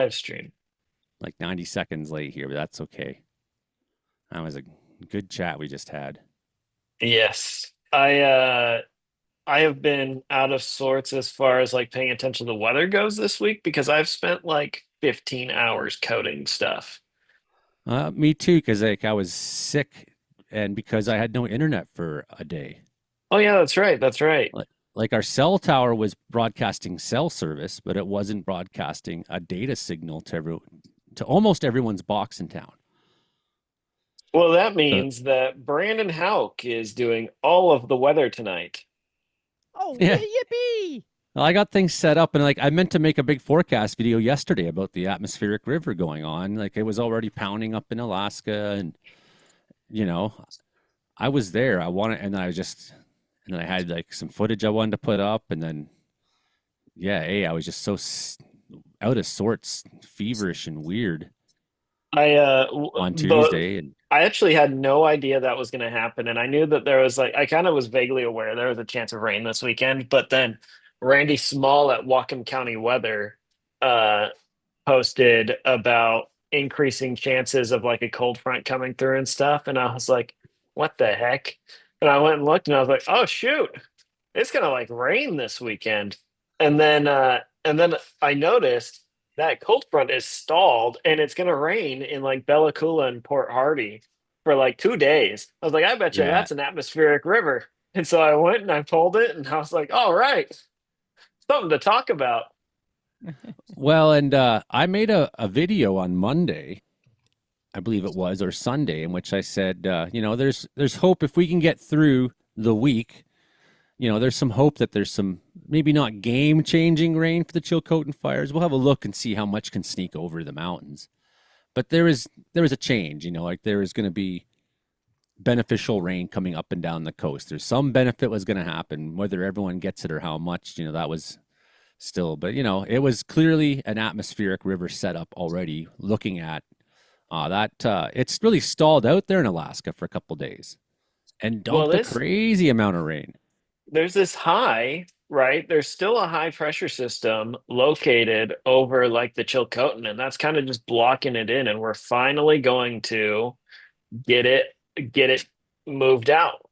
live stream. Like 90 seconds late here, but that's okay. That was a good chat we just had. Yes. I have been out of sorts as far as like paying attention to the weather goes this week because I've spent like 15 hours coding stuff. Me too, because like I was sick and because I had no internet for a day. Oh yeah, that's right. That's right. Like our cell tower was broadcasting cell service, but it wasn't broadcasting a data signal to almost everyone's box in town. Well, that So means that Brandon Hauk is doing all of the weather tonight. Oh, yeah, yippee! well, I got things set up, and like I meant to make a big forecast video yesterday about the atmospheric river going on. Like it was already pounding up in Alaska, and you know, I was there. I wanted, and I just, and then I had like some footage I wanted to put up, and then yeah, hey, I was just so out of sorts, feverish and weird on The Tuesday, and I actually had no idea that was going to happen, and I knew that there was like I kind of was vaguely aware there was a chance of rain this weekend, but then Randy Small at Whatcom County Weather uh posted about increasing chances of like a cold front coming through and stuff, and I was like, what the heck? And I went and looked, and I was like, oh shoot, it's gonna like rain this weekend. And then I noticed that cold front is stalled and it's gonna rain in like Bella Coola and Port Hardy for like 2 days. I was like, I bet you yeah. that's an atmospheric river. And so I went and I pulled it and I was like, all right, something to talk about. Well, and I made a video on Monday, I believe it was, or Sunday, in which I said, there's hope if we can get through the week. There's some hope that there's some maybe not game changing rain for the Chilcotin fires. We'll have a look and see how much can sneak over the mountains. But there was a change, like there is going to be beneficial rain coming up and down the coast. There's some benefit was going to happen, whether everyone gets it or how much, that was still, but it was clearly an atmospheric river setup already looking at that it's really stalled out there in Alaska for a couple days and Well, dumped a this crazy amount of rain. there's this high, right? There's still a high pressure system located over like the Chilcotin, and that's kind of just blocking it in. And we're finally going to get it get it moved out.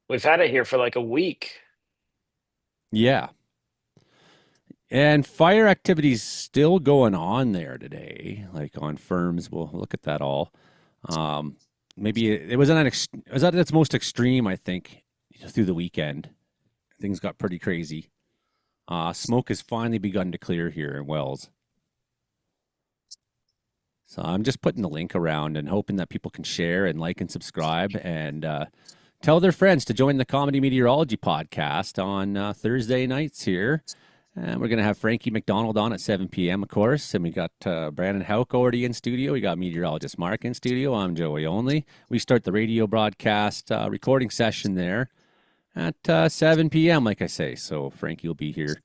We've had it here for like a week. Yeah. And fire activity's still going on there today, like on firms. We'll look at that all. Maybe it was it was at its most extreme, I think, through the weekend. Things got pretty crazy. Smoke has finally begun to clear here in Wells. So I'm just putting the link around and hoping that people can share and like and subscribe and tell their friends to join the Comedy Meteorology podcast on Thursday nights here. And we're going to have Frankie McDonald on at 7 p.m., of course. And we got Brandon Hauk already in studio. We got meteorologist Mark in studio. I'm Joey Only. We start the radio broadcast recording session there at 7 p.m., like I say. So Frankie will be here.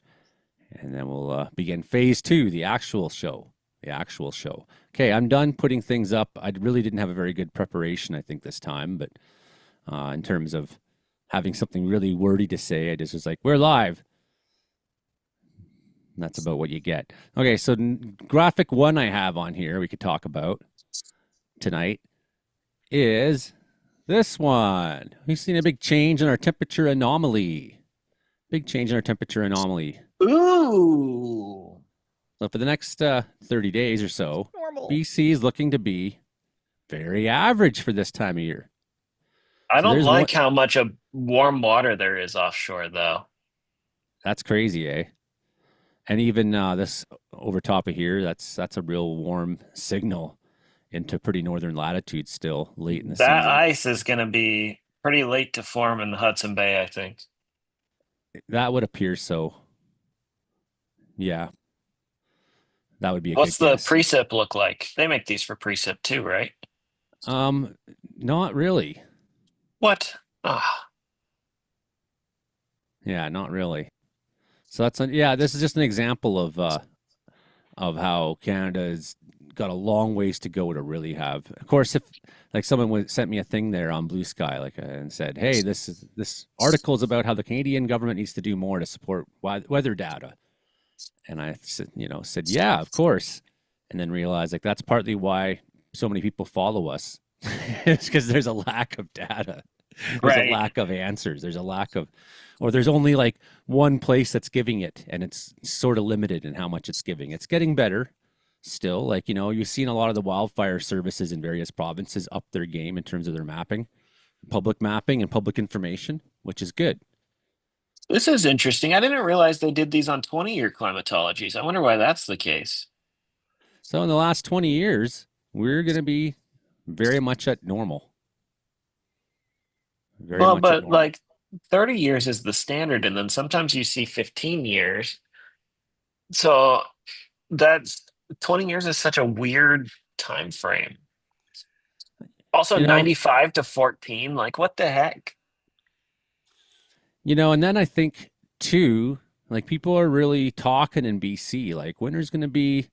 And then we'll begin phase two, the actual show. The actual show. Okay, I'm done putting things up. I really didn't have a very good preparation, I think, this time. But in terms of having something really wordy to say, I just was like, we're live. And that's about what you get. Okay, so graphic one I have on here we could talk about tonight is this one. We've seen a big change in our temperature anomaly. Big change in our temperature anomaly. Ooh. So for the next 30 days or so, Normal. BC is looking to be very average for this time of year. I So don't there's one. like how much of warm water there is offshore, though. That's crazy, eh? And even this over top of here, that's a real warm signal into pretty northern latitudes still late in the That season. ice is going to be pretty late to form in the Hudson Bay, I think. That would appear so. Yeah, that would be a What's good the guess. precip look like? They make these for precip too, right? Not really. What? Ah, Yeah, not really. So yeah, this is just an example of how Canada's got a long ways to go to really have. Of course, if like someone sent me a thing there on Blue Sky, like and said, "Hey, this article is about how the Canadian government needs to do more to support weather data." And I said, yeah, of course. And then realized like that's partly why so many people follow us. It's because there's a lack of data. There's a Right. lack of answers. There's a lack of, or there's only like one place that's giving it, and it's sort of limited in how much it's giving. It's getting better still. Like, you've seen a lot of the wildfire services in various provinces up their game in terms of their mapping, public mapping, and public information, which is good. This is interesting. I didn't realize they did these on 20-year climatologies. I wonder why that's the case. So in the last 20 years, we're going to be very much at normal. Very Well, much at but normal. like 30 years is the standard, and then sometimes you see 15 years. So that's 20 years is such a weird time frame. Also, You know, 95 to 14, like what the heck? and then I think too, like people are really talking in BC, like winter's going to be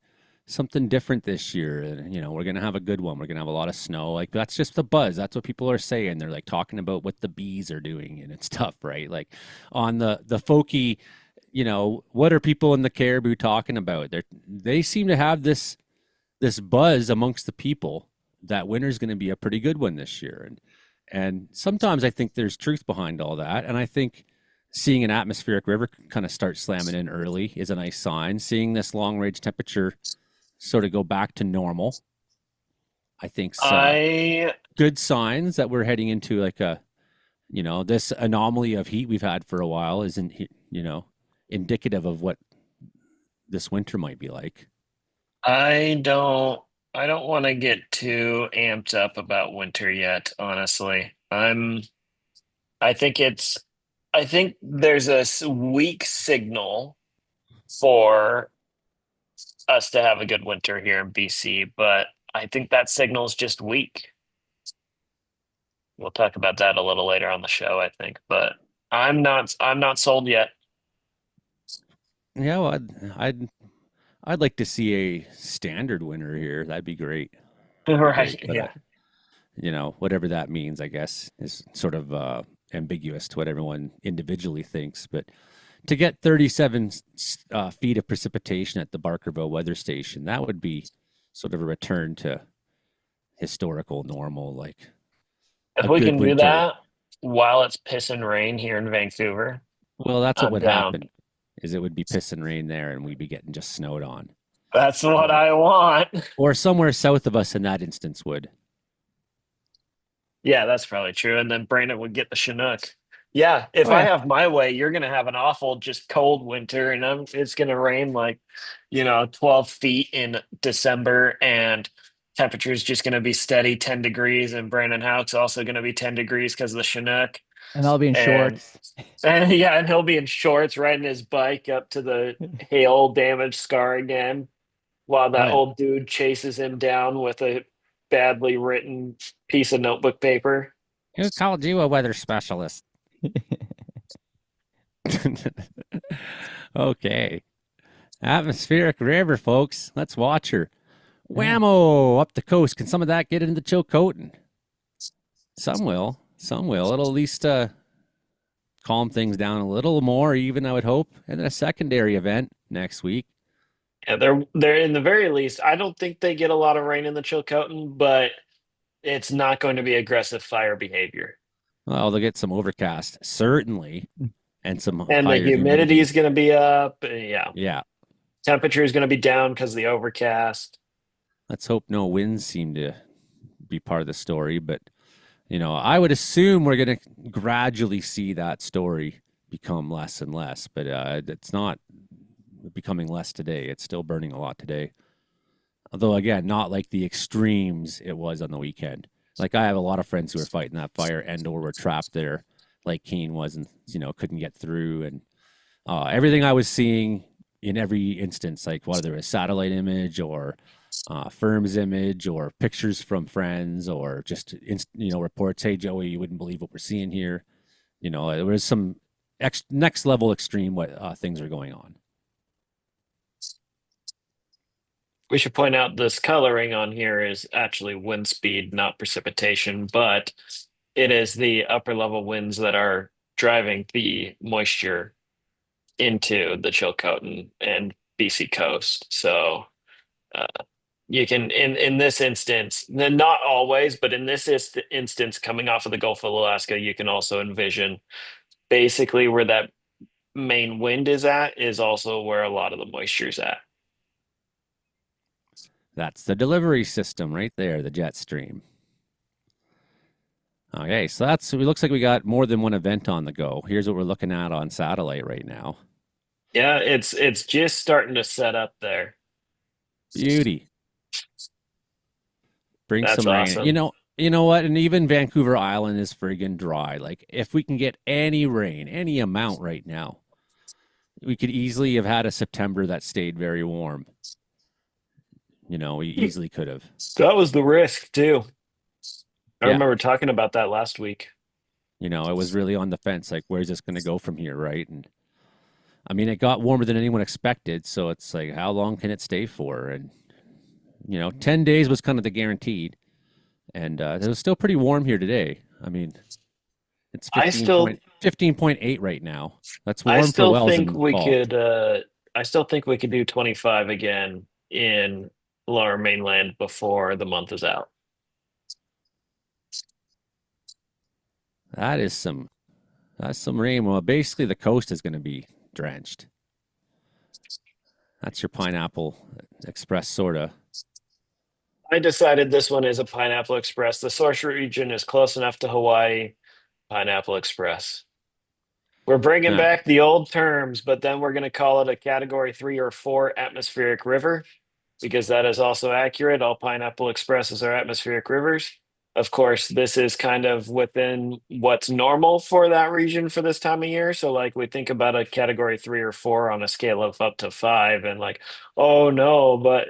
something different this year. And, we're going to have a good one. We're going to have a lot of snow. Like that's just the buzz. That's what people are saying. They're like talking about what the bees are doing, and it's tough, right? Like on the folky, what are people in the Caribou talking about? They seem to have this buzz amongst the people that winter's going to be a pretty good one this year. And sometimes I think there's truth behind all that. And I think seeing an atmospheric river kind of start slamming in early is a nice sign. Seeing this long range temperature sort of go back to normal, I think's I good signs that we're heading into like this anomaly of heat we've had for a while isn't, indicative of what this winter might be like. I don't I don't want to get too amped up about winter yet, honestly. I think it's I think there's a weak signal for us to have a good winter here in BC, but I think that signal is just weak. We'll talk about that a little later on the show, I think, but I'm not sold yet. Yeah, well, I'd like to see a standard winter here. That'd be great. Be Right. great. But Yeah. whatever that means, I guess, is sort of ambiguous to what everyone individually thinks. But to get 37 feet of precipitation at the Barkerville weather station, that would be sort of a return to historical normal, like If a we good can do winter. that while it's piss and rain here in Vancouver, Well, that's what I'm would down. happen. Is it would be piss and rain there, and we'd be getting just snowed on, That's what or I want. somewhere south of us in that instance would. Yeah, that's probably true. And then Brandon would get the Chinook. Yeah, if Oh I yeah. have my way, you're gonna have an awful, just cold winter, and it's gonna rain like, 12 feet in December, and temperature's just gonna be steady 10 degrees, and Brandon Houck's also gonna be 10 degrees because of the Chinook. And I'll be in And shorts. and yeah, and he'll be in shorts riding his bike up to the hail damaged scar again, while Oh that yeah. old dude chases him down with a badly written piece of notebook paper. Who called you a weather specialist? Okay. Atmospheric river, folks. Let's watch her. Yeah. Whammo! Up the coast. Can some of that get into Chilcotin? Some will. Some will. It'll at least calm things down a little more, even, I would hope. And then a secondary event next week. Yeah, they're in the very least. I don't think they get a lot of rain in the Chilcotin, but it's not going to be aggressive fire behavior. Well, they'll get some overcast, certainly, and some And the higher humidity humidity. is going to be up. Yeah. Yeah. Temperature is going to be down because of the overcast. Let's hope no winds seem to be part of the story. But, I would assume we're going to gradually see that story become less and less. But it's not becoming less today. It's still burning a lot today. Although, again, not like the extremes it was on the weekend. Like, I have a lot of friends who are fighting that fire and or were trapped there, like Keene was, and, couldn't get through. And everything I was seeing in every instance, like whether it was satellite image or firm's image or pictures from friends or just, reports, hey, Joey, you wouldn't believe what we're seeing here. There was some next level extreme what things are going on. We should point out this coloring on here is actually wind speed, not precipitation, but it is the upper level winds that are driving the moisture into the Chilcotin and BC coast. So uh, you can in this instance, not always, but in this instance, coming off of the Gulf of Alaska, you can also envision basically where that main wind is at is also where a lot of the moisture's at. That's the delivery system right there, the jet stream. Okay, so it looks like we got more than one event on the go. Here's what we're looking at on satellite right now. Yeah, it's just starting to set up there. Beauty. Bring That's some rain. awesome. You know what? And even Vancouver Island is friggin' dry. Like if we can get any rain, any amount right now, we could easily have had a September that stayed very warm. We easily could have. That was the risk too. I Yeah. remember talking about that last week. It was really on the fence. Like, where's this going to go from here, right? And I mean, it got warmer than anyone expected. So it's like, how long can it stay for? And 10 days was kind of the guaranteed. And it was still pretty warm here today. I mean, it's I still 15.8 right now. That's I warm for still wells think in we fall. could I still think we could do 25 again in Lower Mainland before the month is out. That is that's some rain. Well, basically the coast is going to be drenched. That's your Pineapple Express sorta. I decided this one is a Pineapple Express. The source region is close enough to Hawaii. Pineapple Express. We're bringing Huh. back the old terms, but then we're going to call it a category 3 or 4 atmospheric river because that is also accurate. All Pineapple Expresses are atmospheric rivers. Of course, this is kind of within what's normal for that region for this time of year. So, like, we think about a category 3 or 4 on a scale of up to 5, and like, oh no, but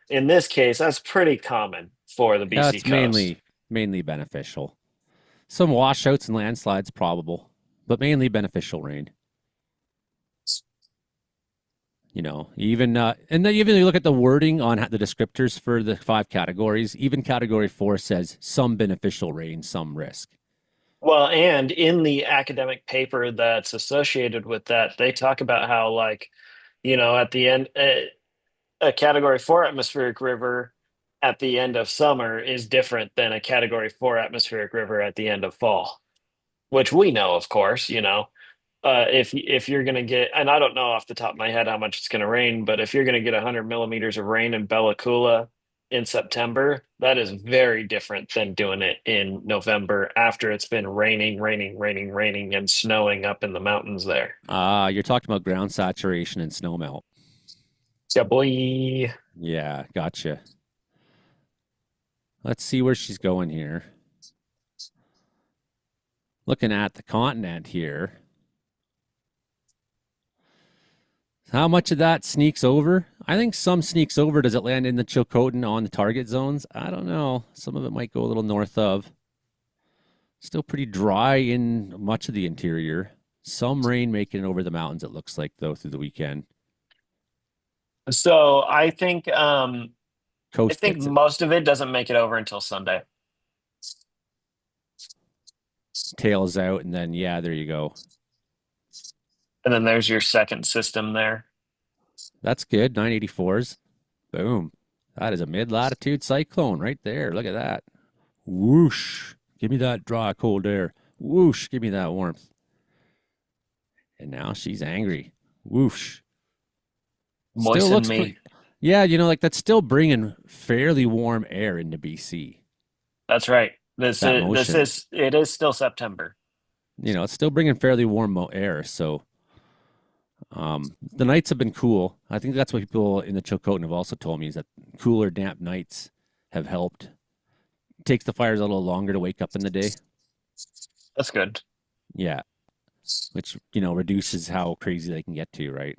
in this case, that's pretty common for the Yeah, BC it's coast. mainly beneficial. Some washouts and landslides probable, but mainly beneficial rain. Even and then even you look at the wording on the descriptors for the 5 categories. Even category 4 says some beneficial rain, some risk. Well, and in the academic paper that's associated with that, they talk about how, like, at the end, a category 4 atmospheric river at the end of summer is different than a category 4 atmospheric river at the end of fall, which we know, of course, if you're going to get, and I don't know off the top of my head how much it's going to rain, but if you're going to get 100 millimeters of rain in Bella Coola in September, that is very different than doing it in November after it's been raining, raining, raining, raining, and snowing up in the mountains there. You're talking about ground saturation and snowmelt. Yeah, boy. Yeah, gotcha. Let's see where she's going here. Looking at the continent here. How much of that sneaks over? I think some sneaks over. Does it land in the Chilcotin on the target zones? I don't know. Some of it might go a little north of. Still pretty dry in much of the interior. Some rain making it over the mountains, it looks like, though, through the weekend. So I Coast think gets it. most of it doesn't make it over until Sunday. Tails out, and then, yeah, there you go. And then there's your second system there. That's good. 984s. Boom. That is a mid-latitude cyclone right there. Look at that. Whoosh. Give me that dry, cold air. Whoosh. Give me that warmth. And now she's angry. Whoosh. Still Moisten looks me. pretty. Yeah, like that's still bringing fairly warm air into BC. That's right. That motion. It is still September. It's still bringing fairly warm air. So the nights have been cool. I think that's what people in the Chilcotin have also told me is that cooler, damp nights have helped. Takes the fires a little longer to wake up in the day. That's good. Yeah, which reduces how crazy they can get to, right?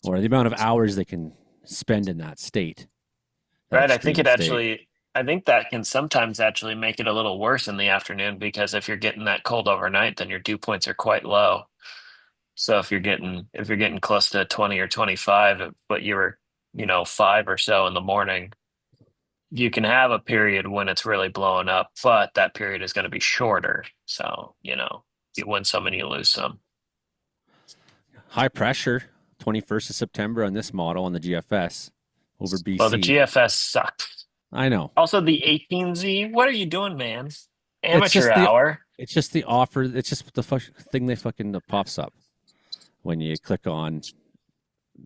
Or the amount of hours they can spend in that state, that Right. extreme state. I think that can sometimes actually make it a little worse in the afternoon because if you're getting that cold overnight, then your dew points are quite low. So if you're getting close to 20 or 25, but you were, 5 or so in the morning, you can have a period when it's really blowing up, but that period is going to be shorter. So, you win some and you lose some. high pressure, 21st of September on this model on the GFS over Well, the BC. GFS sucks. I know. Also, the 18Z. What are you doing, man? It's Amateur just the hour. it's just the offer. It's just the thing they fucking that pops up when you click on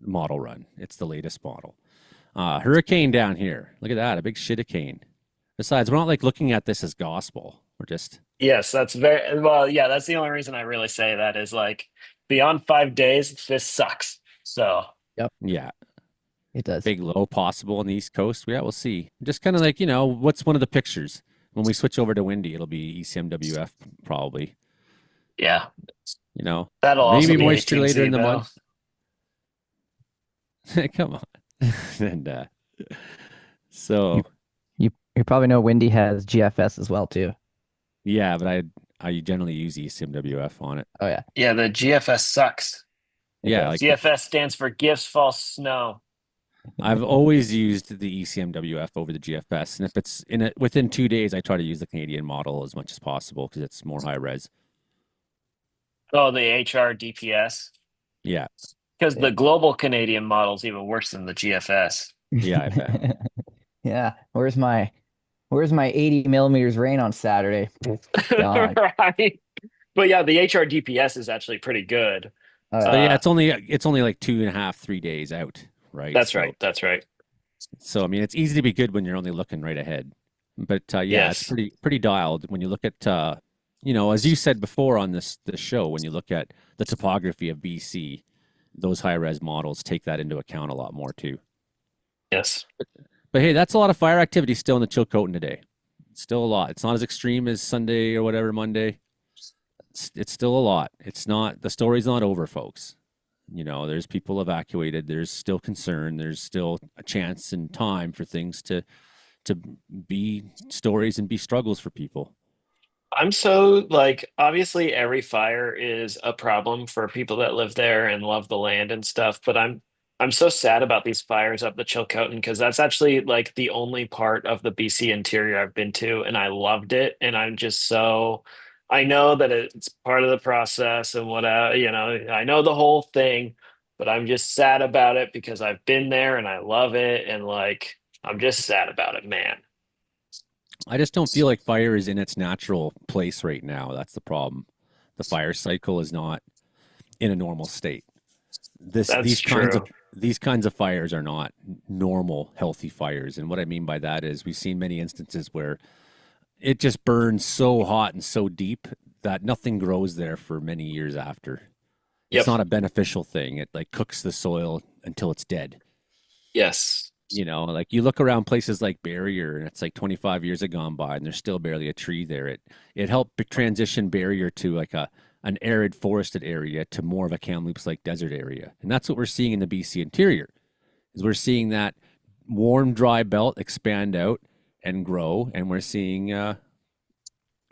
model run. It's the latest model. Hurricane down here. Look at that, a big shitacane. Besides, we're not like looking at this as gospel. We're just Yes, that's very well. Yeah, that's the only reason I really say that is like beyond 5 days, this sucks. So Yep, yeah, it does. big low possible on the East Coast. Yeah, we'll see. Just kind of like what's one of the pictures when we switch over to windy? It'll be ECMWF probably. yeah, You know, that'll also maybe be moisture later 18Z in the though. month. Come on, and so. You you probably know Windy has GFS as well too. Yeah, but I generally use ECMWF on it. Oh yeah, Yeah, the GFS sucks. it Yeah, does. like GFS stands for gives false snow. I've always used the ECMWF over the GFS, and if it's within 2 days, I try to use the Canadian model as much as possible because it's more high res. Oh, the HR DPS. Yeah, Because Yeah. the global Canadian model is even worse than the GFS. yeah, I bet. Yeah. Where's my 80 millimeters rain on Saturday? Gone. Right. But yeah, the HR DPS is actually pretty good. Oh But yeah. yeah, Uh, it's only like 2.5, 3 days out, right? that's So right. That's right. so I mean, it's easy to be good when you're only looking right ahead. But yeah, it's Yes. pretty dialed when you look at as you said before on this show, when you look at the topography of BC, those high res models take that into account a lot more too. Yes. But hey, that's a lot of fire activity still in the Chilcotin today. It's still a lot. It's not as extreme as Sunday or whatever Monday. It's still a lot. It's not the story's not over, folks. There's people evacuated. There's still concern. There's still a chance and time for things to be stories and be struggles for people. I'm so like obviously every fire is a problem for people that live there and love the land and stuff, but I'm so sad about these fires up the Chilcotin because that's actually like the only part of the BC interior I've been to and I loved it and I'm just so I know that it's part of the process and whatever, I know the whole thing, but I'm just sad about it because I've been there and I love it and like I'm just sad about it, man. I just don't feel like fire is in its natural place right now. That's the problem. The fire cycle is not in a normal state. This That's these kinds of true. these kinds of fires are not normal healthy fires. And what I mean by that is we've seen many instances where it just burns so hot and so deep that nothing grows there for many years after. It's Yep. not a beneficial thing. It like cooks the soil until it's dead. Yes. Like you look around places like Barrier and it's like 25 years have gone by and there's still barely a tree there. It helped transition Barrier to like an arid forested area to more of a Kamloops like desert area. And that's what we're seeing in the BC interior. Is we're seeing that warm dry belt expand out and grow and we're seeing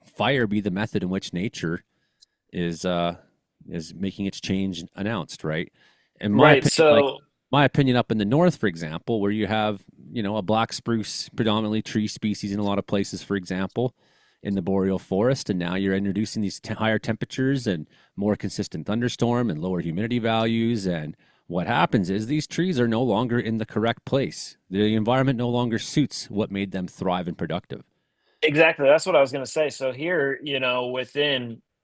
fire be the method in which nature is making its change announced, right? In my Right. opinion, like So my opinion up in the north, for example, where you have, a black spruce predominantly tree species in a lot of places, for example, in the boreal forest, and now you're introducing these higher temperatures and more consistent thunderstorm and lower humidity values. And what happens is these trees are no longer in the correct place. The environment no longer suits what made them thrive and productive. exactly, that's what I was going to say. So here,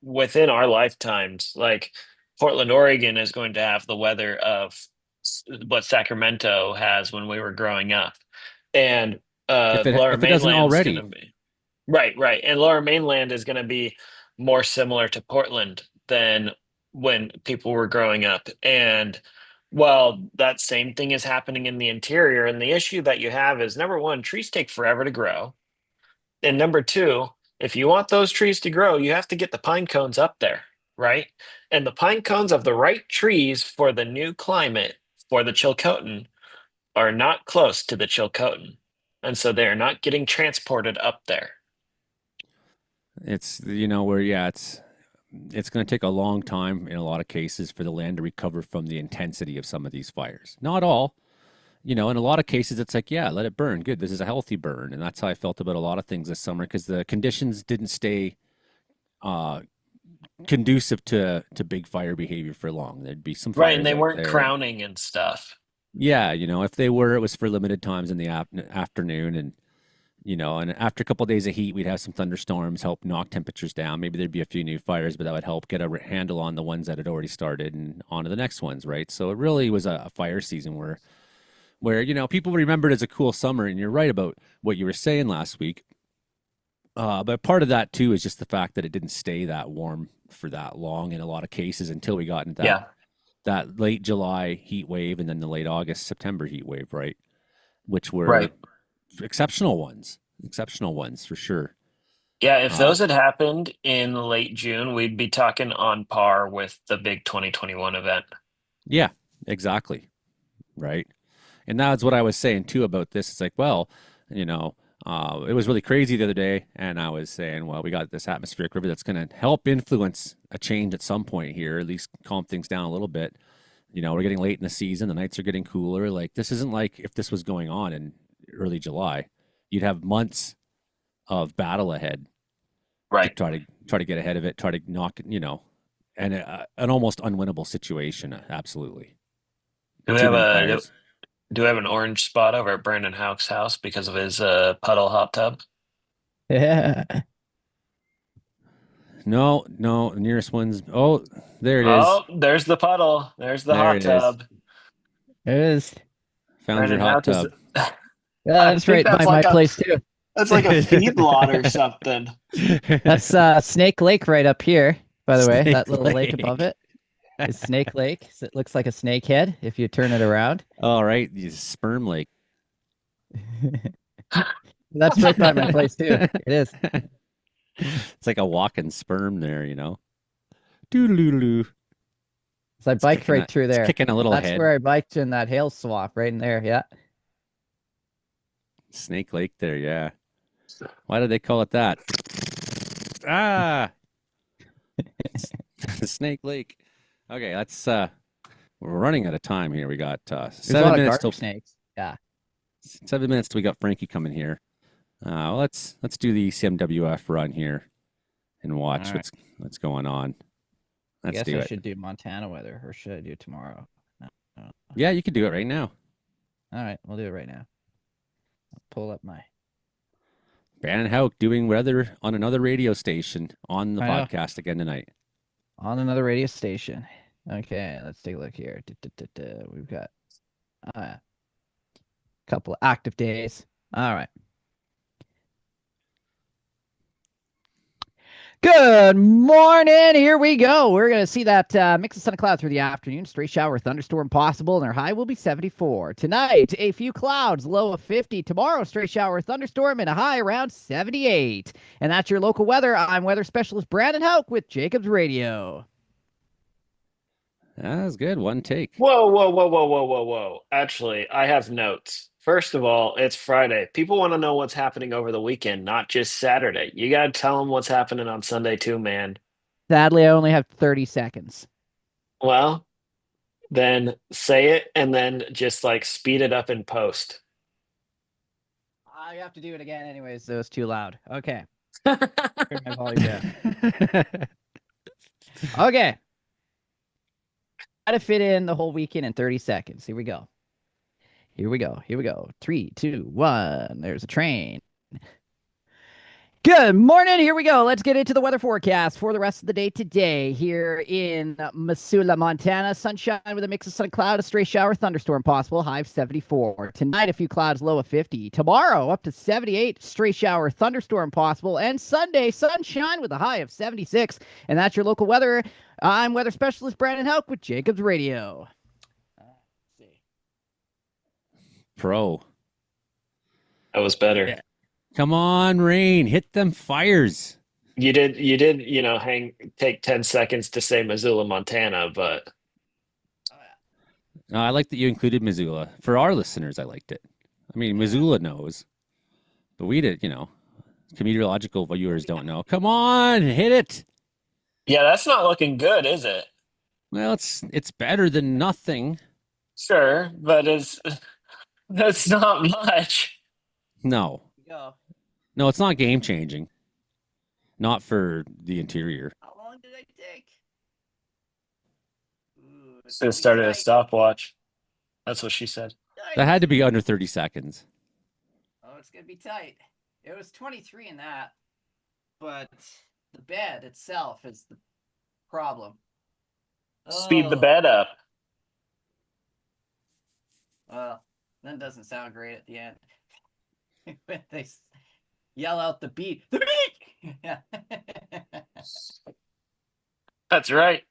within our lifetimes, like Portland, Oregon is going to have the weather of what Sacramento has when we were growing up. And If it Lower if it doesn't Mainland's going to already, be right, right. And Lower Mainland is going to be more similar to Portland than when people were growing up. And well, that same thing is happening in the interior. And the issue that you have is number one, trees take forever to grow. And number two, if you want those trees to grow, you have to get the pine cones up there, right? And the pine cones of the right trees for the new climate for the Chilcotin are not close to the Chilcotin. And so they're not getting transported up there. it's where yeah, it's going to take a long time in a lot of cases for the land to recover from the intensity of some of these fires. Not all, in a lot of cases, it's like, yeah, let it burn. Good. This is a healthy burn. And that's how I felt about a lot of things this summer because the conditions didn't stay uh, conducive to big fire behavior for long. There'd be some Right, and fires they out weren't there. crowning and stuff. Yeah, if they were, it was for limited times in the afternoon, and and after a couple of days of heat, we'd have some thunderstorms help knock temperatures down. Maybe there'd be a few new fires, but that would help get a handle on the ones that had already started and on to the next ones, right? So it really was a fire season where people remember it as a cool summer, and you're right about what you were saying last week. But part of that too is just the fact that it didn't stay that warm for that long in a lot of cases until we got into Yeah, that late July heat wave and then the late August September heat wave, right? Which were right. exceptional ones for sure. Yeah, if Uh, those had happened in late June, we'd be talking on par with the big 2021 event. yeah, exactly, right. And that's what I was saying too about this. It's like, well, it was really crazy the other day, and I was saying, well, we got this atmospheric river that's going to help influence a change at some point here, at least calm things down a little bit. We're getting late in the season, the nights are getting cooler. Like, this isn't like if this was going on in early July, you'd have months of battle ahead to Right. try to get ahead of it, try to knock it, and an almost unwinnable situation. Absolutely, Do we too have many a do, fires. do we have an orange spot over at Brandon Houck's house because of his puddle hot tub? Yeah. No, no, the nearest one's. Oh, there it is. Oh, there's the puddle. There's the There hot it is. tub. It is. Found your Brandon hot Houck is tub. Yeah, I that's think right by my place too. that's like a feedlot or something. That's Snake Lake right up here, by the way. That Snake little lake above Lake. it is Snake Lake. So it looks like a snake head if you turn it around. All right, you sperm lake. That's right by my place too. It is. It's like a walking sperm there. Doo-doo-doo-doo. So I biked right through It's there. kicking a little That's head. where I biked in that hail swap right in there. Yeah. Snake Lake there, yeah. Why do they call it that? Ah, Snake Lake. Okay, we're running out of time here. We got There's a lot seven of minutes garter till snakes. Yeah. 7 minutes till we got Frankie coming here. Let's do the CMWF run here and All watch right. what's going on. I Let's guess do I it. should do Montana weather, or should I do it tomorrow? No, no. Yeah, you can do it right now. All right, we'll do it right now. I'll pull up my. Brandon Hauk doing weather on another radio station on the I know. podcast again tonight. On another radio station. Okay, let's take a look here. We've got a couple of active days. All right. Good morning. Here we go. We're going to see that mix of sun and cloud through the afternoon. Straight shower, thunderstorm possible, and our high will be 74. Tonight, a few clouds, low of 50. Tomorrow, straight shower, thunderstorm, and a high around 78. And that's your local weather. I'm weather specialist Brandon Hauk with Jacobs Radio. That was good. One take. Whoa, whoa, whoa, whoa, whoa, whoa, whoa. Actually, I have notes. First of all, it's Friday. People want to know what's happening over the weekend, not just Saturday. You got to tell them what's happening on Sunday too, man. Sadly, I only have 30 seconds. Well, then say it and then just like speed it up in post. I have to do it again anyways, so it's too loud. Okay. Turn my volume down. Okay. Got to fit in the whole weekend in 30 seconds. Here we go. Here we go. Here we go. 3, 2, 1. There's a train. Good morning. Here we go. Let's get into the weather forecast for the rest of the day today here in Missoula, Montana. Sunshine with a mix of sun and cloud, a stray shower, thunderstorm possible, high of 74. Tonight, a few clouds, low of 50. Tomorrow, up to 78, stray shower, thunderstorm possible. And Sunday, sunshine with a high of 76. And that's your local weather. I'm weather specialist Brandon Hauk with Jacobs Radio. Let's see. Pro. That was better. Yeah. Come on, rain. Hit them fires. You did, take 10 seconds to say Missoula, Montana, but I like that you included Missoula. For our listeners, I liked it. I mean, Missoula knows, but we did, Comedeorological viewers don't know. Come on, hit it. yeah, that's not looking good, is it? Well, it's better than nothing. Sure, but that's not much. No. Go. No, it's not game changing. Not for the interior. How long did I take? Ooh, it's Should gonna have be started a tight. stopwatch. That's what she said. That had to be under 30 seconds. Oh, it's gonna be tight. It was 23 in that, but the bed itself is the problem. Speed the Oh, bed up. well, that doesn't sound great at the end. When they yell out the beat. The beat! Yeah. That's right.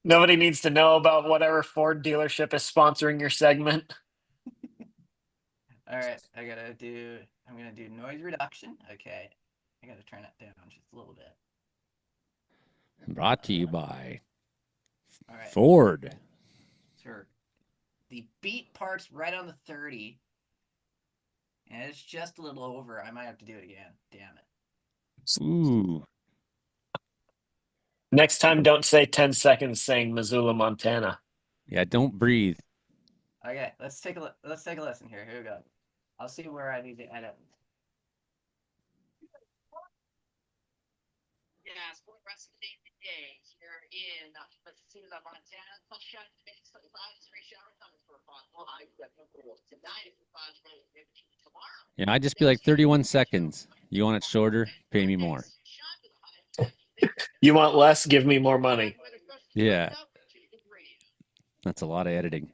Nobody needs to know about whatever Ford dealership is sponsoring your segment. All right, I'm gonna do noise reduction. Okay, I gotta turn it down just a little bit. Brought to you by All right, Ford. sure. The beat part's right on the 30, and it's just a little over. I might have to do it again. Damn it. Ooh. Next time, don't say 10 seconds saying Missoula, Montana. Yeah, don't breathe. Okay, let's take a listen here. Here we go. I'll see where I need to edit. Yes, for the rest of the day today here in Missoula, Montana. Sunshine, mix of clouds, stray shower, thunderstorm possible. High 74 tonight. If clouds may 15 tomorrow. Yeah, I'd just be like 31 seconds. You want it shorter? Pay me more. You want less? Give me more money. Yeah. That's a lot of editing.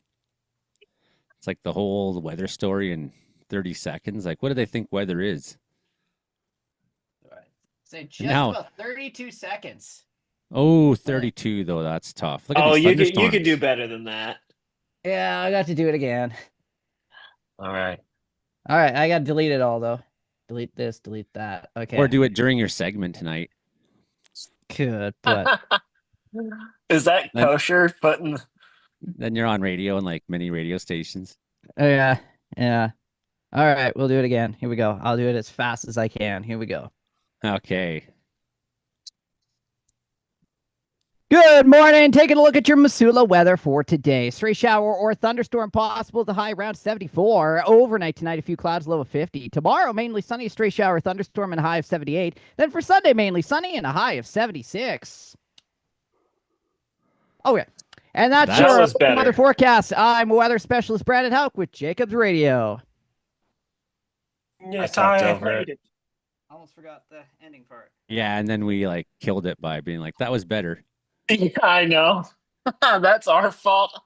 It's like the whole weather story in 30 seconds. Like, what do they think weather is? All right. Say just Now- about 32 seconds. Oh, 32, though. That's tough. Look at Oh, these you could thunderstorms. do better than that. Yeah, I got to do it again. All right. All right, I got to delete it all, though. Delete this, delete that. Okay. Or do it during your segment tonight. Good, but Is that Then- kosher? Putting Then you're on radio and like many radio stations. yeah. All right, we'll do it again. Here we go. I'll do it as fast as I can. Here we go. Okay. Good morning. Taking a look at your Missoula weather for today. Stray shower or thunderstorm possible. The high around 74. Overnight tonight, a few clouds, low of 50. Tomorrow, mainly sunny, stray shower, thunderstorm, and a high of 78. Then for Sunday, mainly sunny and a high of 76. Okay. And that's That your was better. weather forecast. I'm weather specialist Brandon Houck with Jacobs Radio. Yes, talked I over heard it. it. Almost forgot the ending part. Yeah, and then we like killed it by being like, that was better. Yeah, I know. That's our fault.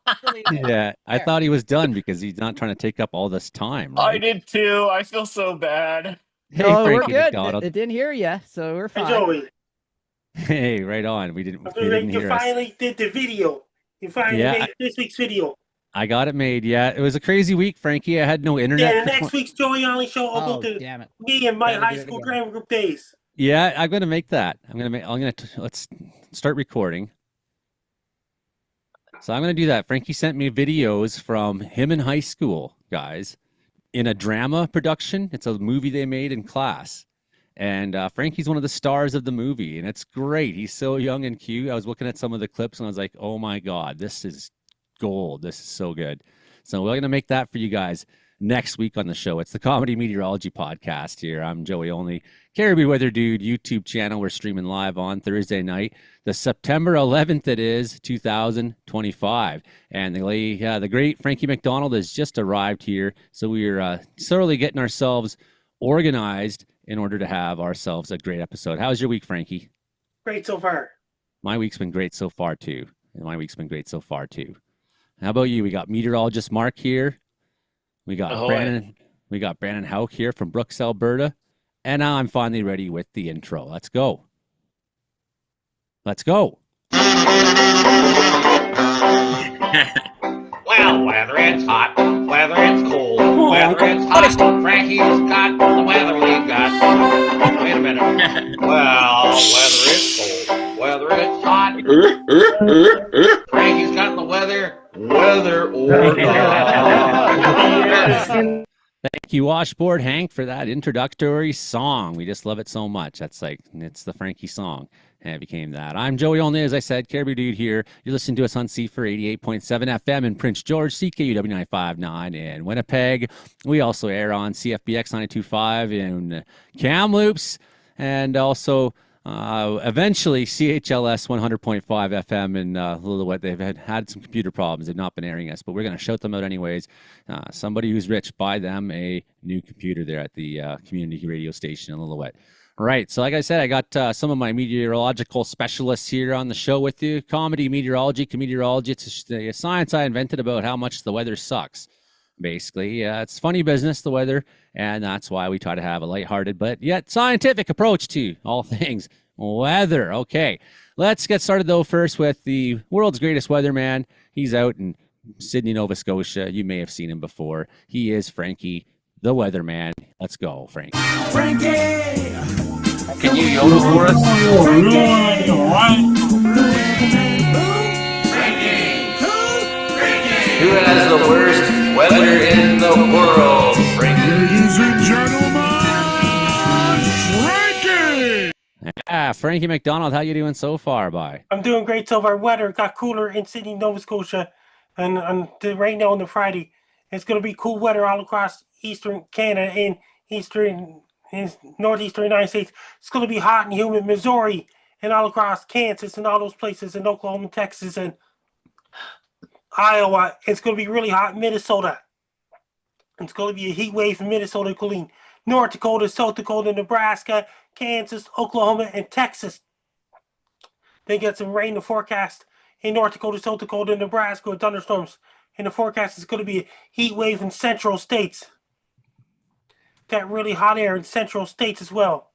Yeah, I There. thought he was done because he's not trying to take up all this time. I Right? did too. I feel so bad. Hey, No, we're Frankie good. McDonald. It didn't hear you, so we're Hey, fine. Joey, Hey, right on. We didn't you hear us. finally did the video. You finally Yeah, made this week's video. I got it made. Yeah, it was a crazy week, Frankie. I had no internet. Yeah, for next week's Joey only show Oh, about the damn it. me and my Gotta do high it school again. drama group days. Yeah, I'm gonna make that. Let's start recording. So I'm gonna do that. Frankie sent me videos from him in high school, guys, in a drama production. It's a movie they made in class. And Frankie's one of the stars of the movie, and it's great. He's so young and cute. I was looking at some of the clips, and I was like, oh my God, this is gold. This is so good. So we're going to make that for you guys next week on the show. It's the Comedy Meteorology Podcast here. I'm Joey Only. Caribbean Weather Dude YouTube channel. We're streaming live on Thursday night, the September 11th it is, 2025. And the great Frankie McDonald has just arrived here. So we're thoroughly getting ourselves organized in order to have ourselves a great episode. How's your week, Frankie? Great so far. My week's been great so far, too. How about you? We got meteorologist Mark here. We got Ahoy. Brandon Houck here from Brooks, Alberta. And now I'm finally ready with the intro. Let's go. Well, whether it's hot, whether it's cold, whether it's hot, Frankie's got the weather we've got. Wait a minute. Well, whether it's cold, whether it's hot, Frankie's got the weather or not. Thank you, Washboard Hank, for that introductory song. We just love it so much. It's the Frankie song. And it became that. I'm Joey Only, as I said, Caribbean Dude here. You're listening to us on C for 88.7 FM in Prince George, CKUW 95.9 in Winnipeg. We also air on CFBX 92.5 in Kamloops, and also Eventually, CHLS 100.5 FM in Lillooet, they've had some computer problems. They've not been airing us, but we're going to shout them out anyways. Somebody who's rich, buy them a new computer there at the community radio station in Lillooet. Right. So like I said, I got some of my meteorological specialists here on the show with you. Comedeorology. It's a science I invented about how much the weather sucks. Basically, it's funny business, the weather, and that's why we try to have a lighthearted but yet scientific approach to all things weather. Okay, let's get started though first with the world's greatest weatherman. He's out in Sydney, Nova Scotia. You may have seen him before. He is Frankie, the weatherman. Let's go, Frankie. Frankie! Can you yodel for us? Who has the worst weather in the world, Frankie? Ladies and gentlemen, Frankie! Frankie McDonald, how you doing so far, bye? I'm doing great so far. Weather got cooler in Sydney, Nova Scotia, and right now on the Friday, it's going to be cool weather all across eastern Canada and northeastern United States. It's going to be hot and humid, Missouri, and all across Kansas and all those places in Oklahoma, Texas, and Iowa. It's going to be really hot in Minnesota. It's going to be a heat wave in Minnesota, including North Dakota, South Dakota, Nebraska, Kansas, Oklahoma, and Texas. They get some rain in the forecast in North Dakota, South Dakota, Nebraska with thunderstorms. And the forecast is going to be a heat wave in central states. Got really hot air in central states as well.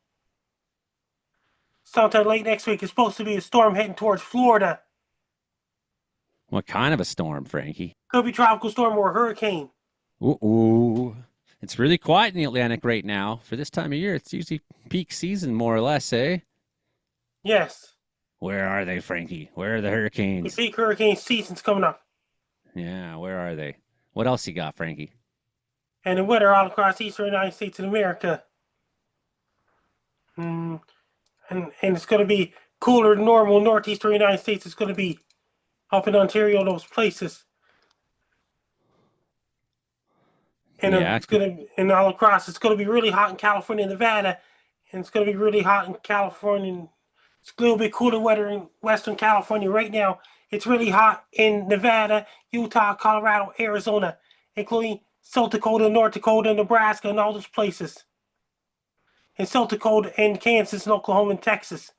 Sometime late next week is supposed to be a storm heading towards Florida. What kind of a storm, Frankie? Could be tropical storm or hurricane. Ooh. It's really quiet in the Atlantic right now. For this time of year, it's usually peak season, more or less, eh? Yes. Where are they, Frankie? Where are the The hurricanes? peak hurricane season's coming up. Yeah, where are they? What else you got, Frankie? And the weather all across eastern United States and America. And it's going to be cooler than normal in northeastern United States. It's going to be up in Ontario, those places. And Yeah, it's going to, and all across, it's going to be really hot in California and Nevada. And it's going to be really hot in California. It's a little bit cooler weather in Western California right now. It's really hot in Nevada, Utah, Colorado, Arizona, including South Dakota, North Dakota, Nebraska, and all those places. And South Dakota and Kansas and Oklahoma and Texas.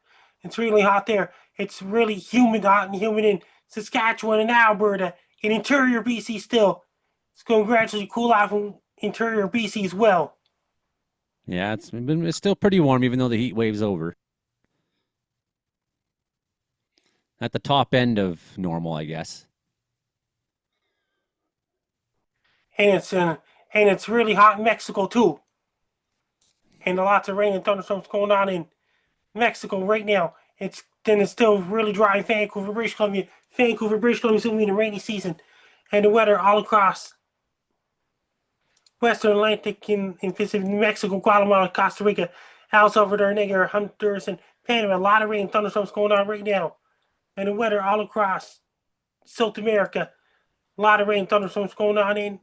It's really hot there. It's really hot and humid in Saskatchewan and Alberta. In interior BC still. It's going to gradually cool off in interior BC as well. Yeah, it's still pretty warm, even though the heat wave's over. At the top end of normal, I guess. And it's really hot in Mexico too. And lots of rain and thunderstorms going on in Mexico right now. It's still really dry in Vancouver, British Columbia. Vancouver, British Columbia is going to be in the rainy season. And the weather all across Western Atlantic in Pacific, Mexico, Guatemala, Costa Rica, El Salvador, Niger, Honduras, and Panama. A lot of rain and thunderstorms going on right now. And the weather all across South America. A lot of rain and thunderstorms going on in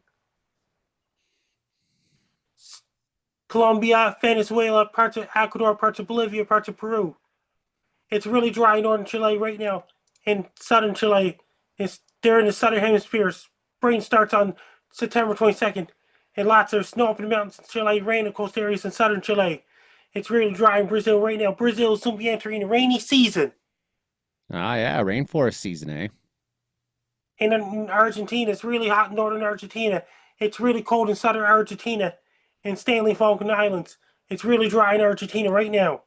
Colombia, Venezuela, parts of Ecuador, parts of Bolivia, parts of Peru. It's really dry in northern Chile right now. In southern Chile, they're in the southern hemisphere. Spring starts on September 22nd. And lots of snow up in the mountains in Chile, rain in coastal areas in southern Chile. It's really dry in Brazil right now. Brazil will soon be entering the rainy season. Ah, yeah, rainforest season, eh? And in Argentina, it's really hot in northern Argentina. It's really cold in southern Argentina and Stanley Falkland Islands. It's really dry in Argentina right now.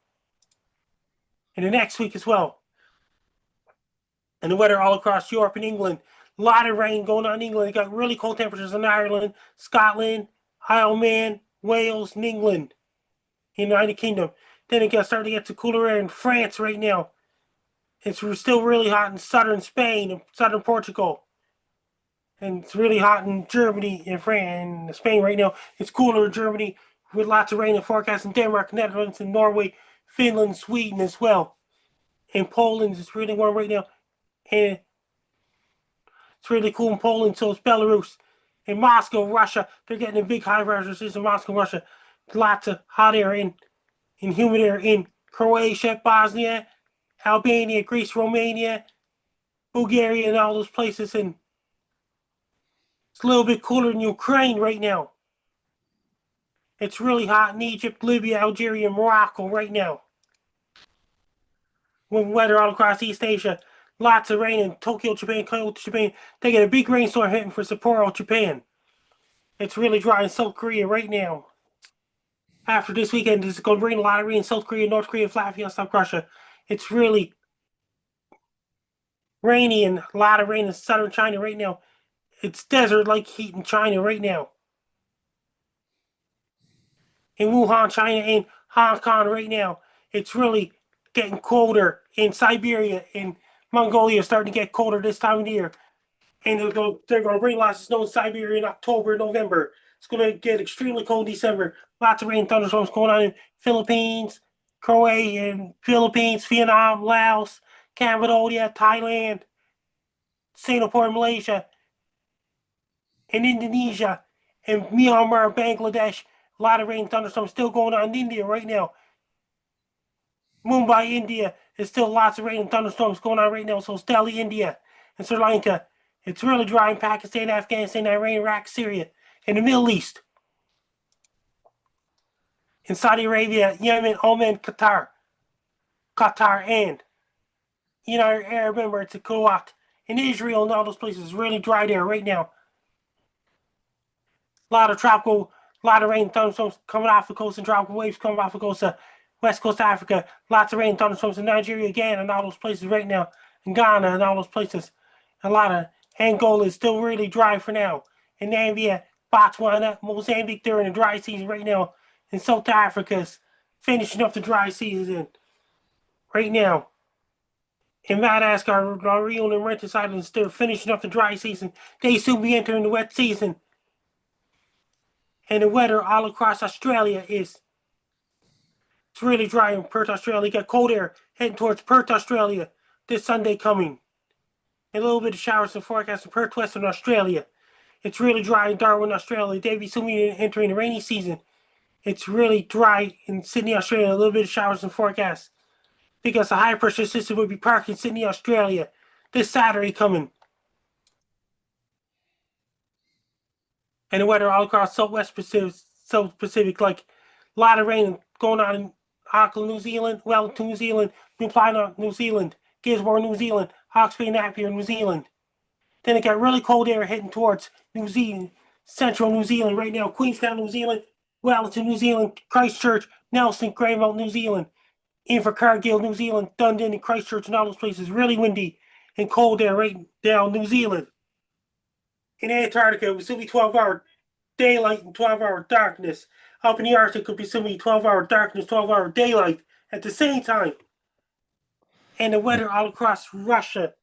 And the next week as well. And the weather all across Europe and England. A lot of rain going on in England. They got really cold temperatures in Ireland, Scotland, Isle of Man, Wales, and England. United Kingdom. Then it starting to get to cooler air in France right now. It's still really hot in southern Spain and southern Portugal. And it's really hot in Germany and France and Spain right now. It's cooler in Germany with lots of rain and forecast in Denmark, Netherlands, and Norway, Finland, Sweden as well. In Poland, it's really warm right now. And it's really cool in Poland, so it's Belarus. In Moscow, Russia, they're getting a big high pressure system in Moscow, Russia. Lots of hot air in humid air in Croatia, Bosnia, Albania, Greece, Romania, Bulgaria, and all those places. And it's a little bit cooler in Ukraine right now. It's really hot in Egypt, Libya, Algeria, and Morocco right now. With weather all across East Asia, lots of rain in Tokyo, Japan, Kyoto, Japan. They get a big rainstorm hitting for Sapporo, Japan. It's really dry in South Korea right now. After this weekend, it's going to rain a lot of rain in South Korea, North Korea, Latvia, and South Russia. It's really rainy and a lot of rain in southern China right now. It's desert-like heat in China right now. In Wuhan, China, and Hong Kong right now, it's really getting colder. In Siberia and Mongolia, starting to get colder this time of the year. And they're going to bring lots of snow in Siberia in October, November. It's going to get extremely cold in December. Lots of rain and thunderstorms going on in Philippines, Croatia, Philippines, Vietnam, Laos, Cambodia, Thailand, Singapore, Malaysia, and Indonesia, and Myanmar, Bangladesh. A lot of rain and thunderstorms still going on in India right now. Mumbai, India, there's still lots of rain and thunderstorms going on right now. So is Delhi, India, and Sri Lanka. It's really dry in Pakistan, Afghanistan, Iran, Iraq, Syria, and the Middle East. In Saudi Arabia, Yemen, Oman, Qatar, and United Arab Emirates, and Kuwait, and Israel, and all those places. It's really dry there right now. A lot of rain and thunderstorms coming off the coast, and tropical waves coming off the coast of West Coast Africa. Lots of rain and thunderstorms in Nigeria, Ghana, and all those places right now. In Ghana and all those places. A lot of Angola is still really dry for now. In Namibia, Botswana, Mozambique, they're in the dry season right now. And South Africa's finishing up the dry season right now. In Madagascar, La Réunion and Rentis Islands, they're finishing up the dry season. They soon be entering the wet season. And the weather all across Australia it's really dry in Perth, Australia. You got cold air heading towards Perth, Australia this Sunday coming. And a little bit of showers and forecast in Perth, Western Australia. It's really dry in Darwin, Australia. They be soon entering the rainy season. It's really dry in Sydney, Australia. A little bit of showers and forecast. Because a high pressure system will be parked in Sydney, Australia this Saturday coming. And the weather all across South Pacific, like a lot of rain going on in Auckland, New Zealand, Wellington, New Zealand, New Plymouth, New Zealand, Gisborne, New Zealand, Hawke's Bay, Napier, New Zealand. Then it got really cold air heading towards New Zealand, central New Zealand right now. Queenstown, New Zealand, Wellington, New Zealand, Christchurch, Nelson, Greymouth, New Zealand, Invercargill, New Zealand, Dunedin, and Christchurch, and all those places. Really windy and cold air right down New Zealand. In Antarctica, it will still be 12-hour daylight and 12-hour darkness. Up in the Arctic, it could be still be 12-hour darkness, 12-hour daylight at the same time. And the weather all across Russia.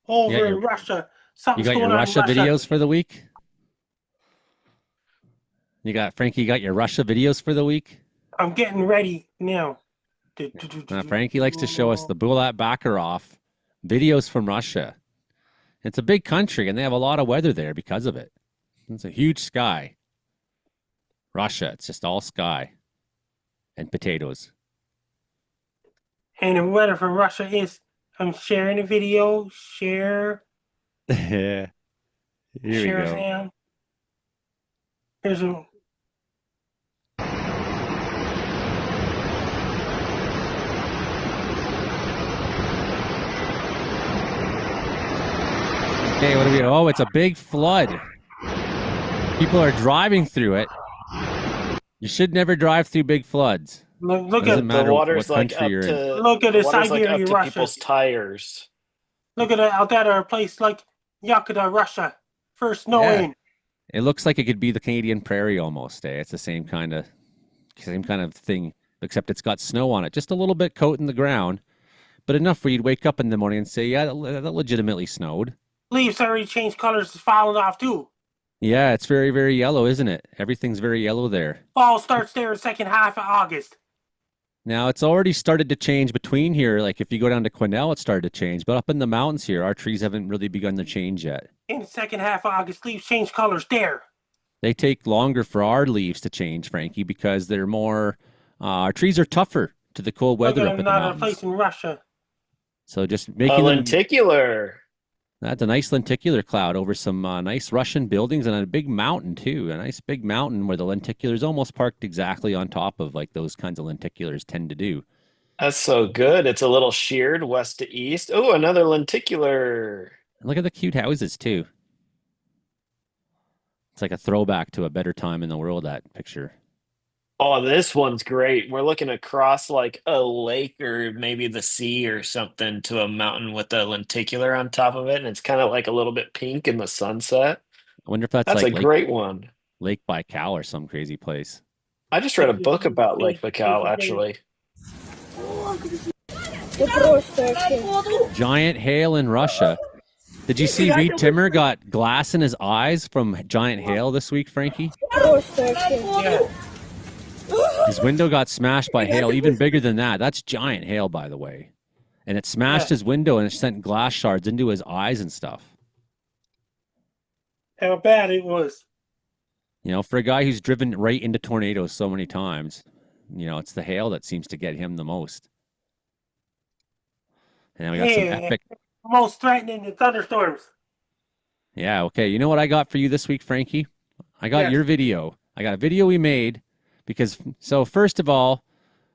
Over in Russia. Something's You got going your on Russia in Russia. videos for the week? Frankie, you got your Russia videos for the week? I'm getting ready now. Frankie likes to show us the Bulat Bakarov videos from Russia. It's a big country, and they have a lot of weather there because of it. It's a huge sky. Russia, it's just all sky and potatoes. And the weather from Russia is, I'm sharing a video, share. Here we Share go. Sam. Here's a. Okay, what do we? Oh, it's a big flood. People are driving through it. You should never drive through big floods. Look Doesn't at matter The water's what like country up you're in. to Look at the the water's like up Siberia, to Russia. people's tires. Look at out that a place like Yakuta, Russia. First snow Yeah. in. It looks like it could be the Canadian Prairie almost. It's the same kind of thing, except it's got snow on it, just a little bit coating the ground, but enough for you to wake up in the morning and say, "Yeah, that legitimately snowed." Leaves already changed colors, it's falling off too. Yeah, it's very, very yellow, isn't it? Everything's very yellow there. Fall starts there in the second half of August. Now, it's already started to change between here. Like if you go down to Quesnel, it started to change. But up in the mountains here, our trees haven't really begun to change yet. In the second half of August, leaves change colors there. They take longer for our leaves to change, Frankie, because they're more Our trees are tougher to the cold I weather got up in the another place mountains. in Russia. So just A making them. lenticular. That's a nice lenticular cloud over some nice Russian buildings and a big mountain too. A nice big mountain where the lenticular is almost parked exactly on top of like those kinds of lenticulars tend to do. That's so good. It's a little sheared west to east. Oh, another lenticular. And look at the cute houses too. It's like a throwback to a better time in the world, that picture. Oh, this one's great. We're looking across like a lake or maybe the sea or something to a mountain with a lenticular on top of it, and it's kind of like a little bit pink in the sunset. I wonder if that's That's a like great one. Lake Baikal or some crazy place. I just read a book about Lake Baikal, actually. Giant hail in Russia. Did you see Reed Timmer got glass in his eyes from giant hail this week, Frankie? Yeah. His window got smashed by hail, even bigger than that. That's giant hail, by the way. And it smashed his window and it sent glass shards into his eyes and stuff. How bad it was. You know, for a guy who's driven right into tornadoes so many times, you know, it's the hail that seems to get him the most. And then we got some epic. Most threatening the thunderstorms. Yeah, okay. You know what I got for you this week, Frankie? I got Yes. your video. I got a video we made because, so first of all,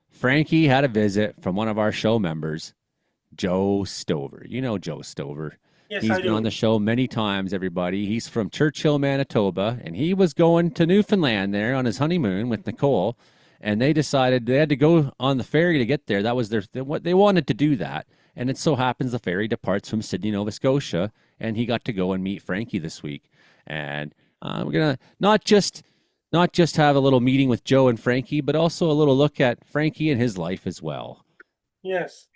Frankie had a visit from one of our show members, Joe Stover. You know Joe Stover. Yes, He's I been do. on the show many times, everybody. He's from Churchill, Manitoba, and he was going to Newfoundland there on his honeymoon with Nicole, and they decided they had to go on the ferry to get there. That was what they wanted to do that. And it so happens the ferry departs from Sydney, Nova Scotia, and he got to go and meet Frankie this week. And we're gonna not just have a little meeting with Joe and Frankie, but also a little look at Frankie and his life as well. Yes.